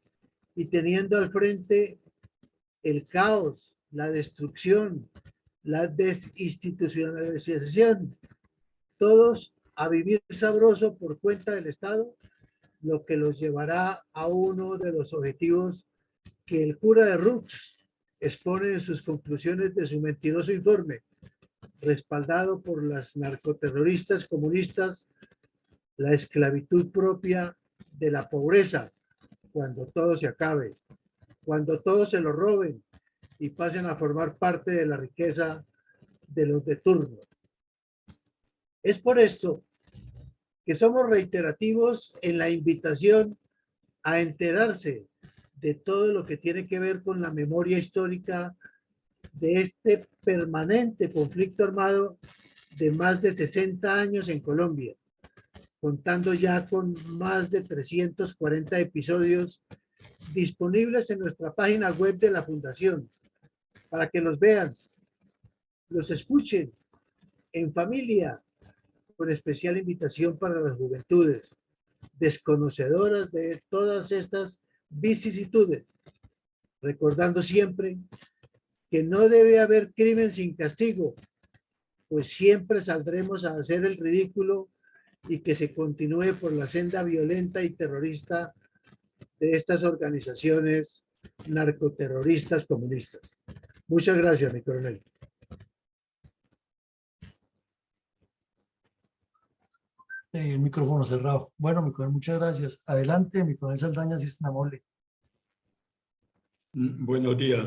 y teniendo al frente el caos, la destrucción, la desinstitucionalización, todos a vivir sabroso por cuenta del Estado, lo que los llevará a uno de los objetivos que el cura de Rux expone en sus conclusiones de su mentiroso informe, respaldado por las narcoterroristas comunistas: la esclavitud propia de la pobreza, cuando todo se acabe, cuando todos se lo roben y pasen a formar parte de la riqueza de los de turno. Es por esto que somos reiterativos en la invitación a enterarse de todo lo que tiene que ver con la memoria histórica de este permanente conflicto armado de más de 60 años en Colombia, contando ya con más de 340 episodios disponibles en nuestra página web de la Fundación, para que los vean, los escuchen en familia, con especial invitación para las juventudes desconocedoras de todas estas vicisitudes, recordando siempre que no debe haber crimen sin castigo, pues siempre saldremos a hacer el ridículo y que se continúe por la senda violenta y terrorista de estas organizaciones narcoterroristas comunistas. Muchas gracias, mi coronel. El micrófono cerrado. Bueno, mi coronel, muchas gracias. Adelante, mi coronel Saldaña, si es tan amable. Buenos días,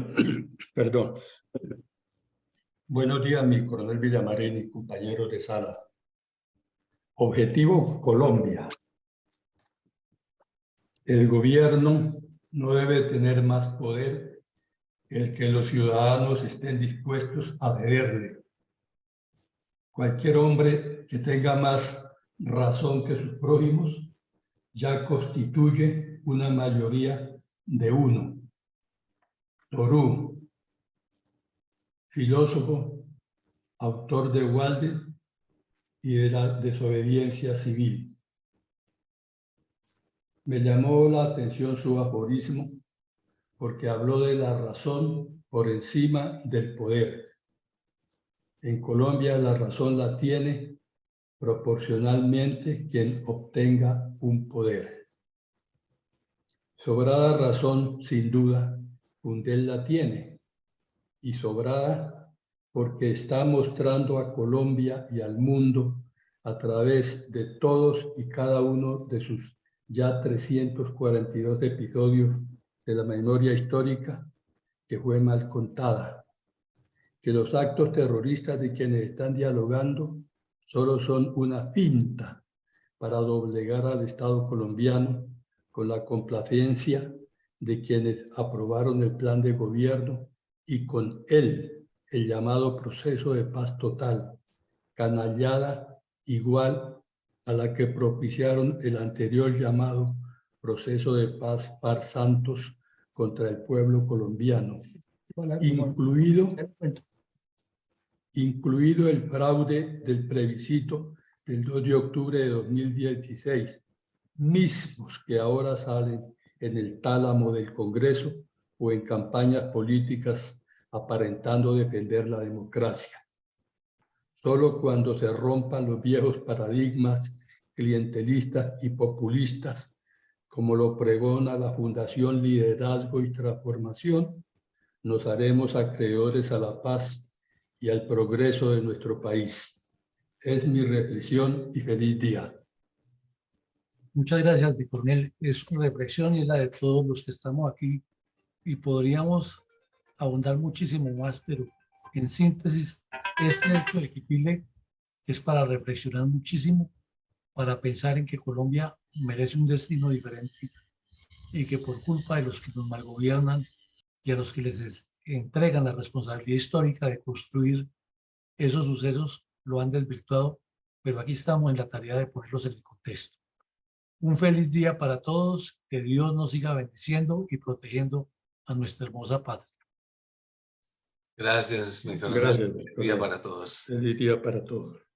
perdón. Buenos días, mi coronel Villamarín y compañeros de sala. Objetivo Colombia. El gobierno no debe tener más poder el que los ciudadanos estén dispuestos a cederle. Cualquier hombre que tenga más razón que sus prójimos ya constituye una mayoría de uno. Thoreau, filósofo, autor de Walden y de la desobediencia civil. Me llamó la atención su aforismo porque habló de la razón por encima del poder. En Colombia la razón la tiene proporcionalmente quien obtenga un poder. Sobrada razón, sin duda, Fundel la tiene, y sobrada porque está mostrando a Colombia y al mundo a través de todos y cada uno de sus ya 342 episodios de la memoria histórica que fue mal contada, que los actos terroristas de quienes están dialogando solo son una finta para doblegar al Estado colombiano con la complacencia de quienes aprobaron el plan de gobierno y con él el llamado proceso de paz total, canallada igual a la que propiciaron el anterior llamado proceso de paz par Santos contra el pueblo colombiano, incluido el fraude del plebiscito del 2 de octubre de 2016, mismos que ahora salen en el tálamo del Congreso o en campañas políticas aparentando defender la democracia. Solo cuando se rompan los viejos paradigmas clientelistas y populistas, como lo pregona la Fundación Liderazgo y Transformación, nos haremos acreedores a la paz y al progreso de nuestro país. Es mi reflexión y feliz día. Muchas gracias, Coronel. Es su reflexión y es la de todos los que estamos aquí. Y podríamos abundar muchísimo más, pero en síntesis, este hecho de Quipile es para reflexionar muchísimo, para pensar en que Colombia merece un destino diferente y que por culpa de los que nos malgobiernan y a los que les entregan la responsabilidad histórica de construir esos sucesos, lo han desvirtuado, pero aquí estamos en la tarea de ponerlos en el contexto. Un feliz día para todos, que Dios nos siga bendiciendo y protegiendo a nuestra hermosa patria. Gracias, mi coronel. Gracias. Feliz día para todos. Feliz día para todos.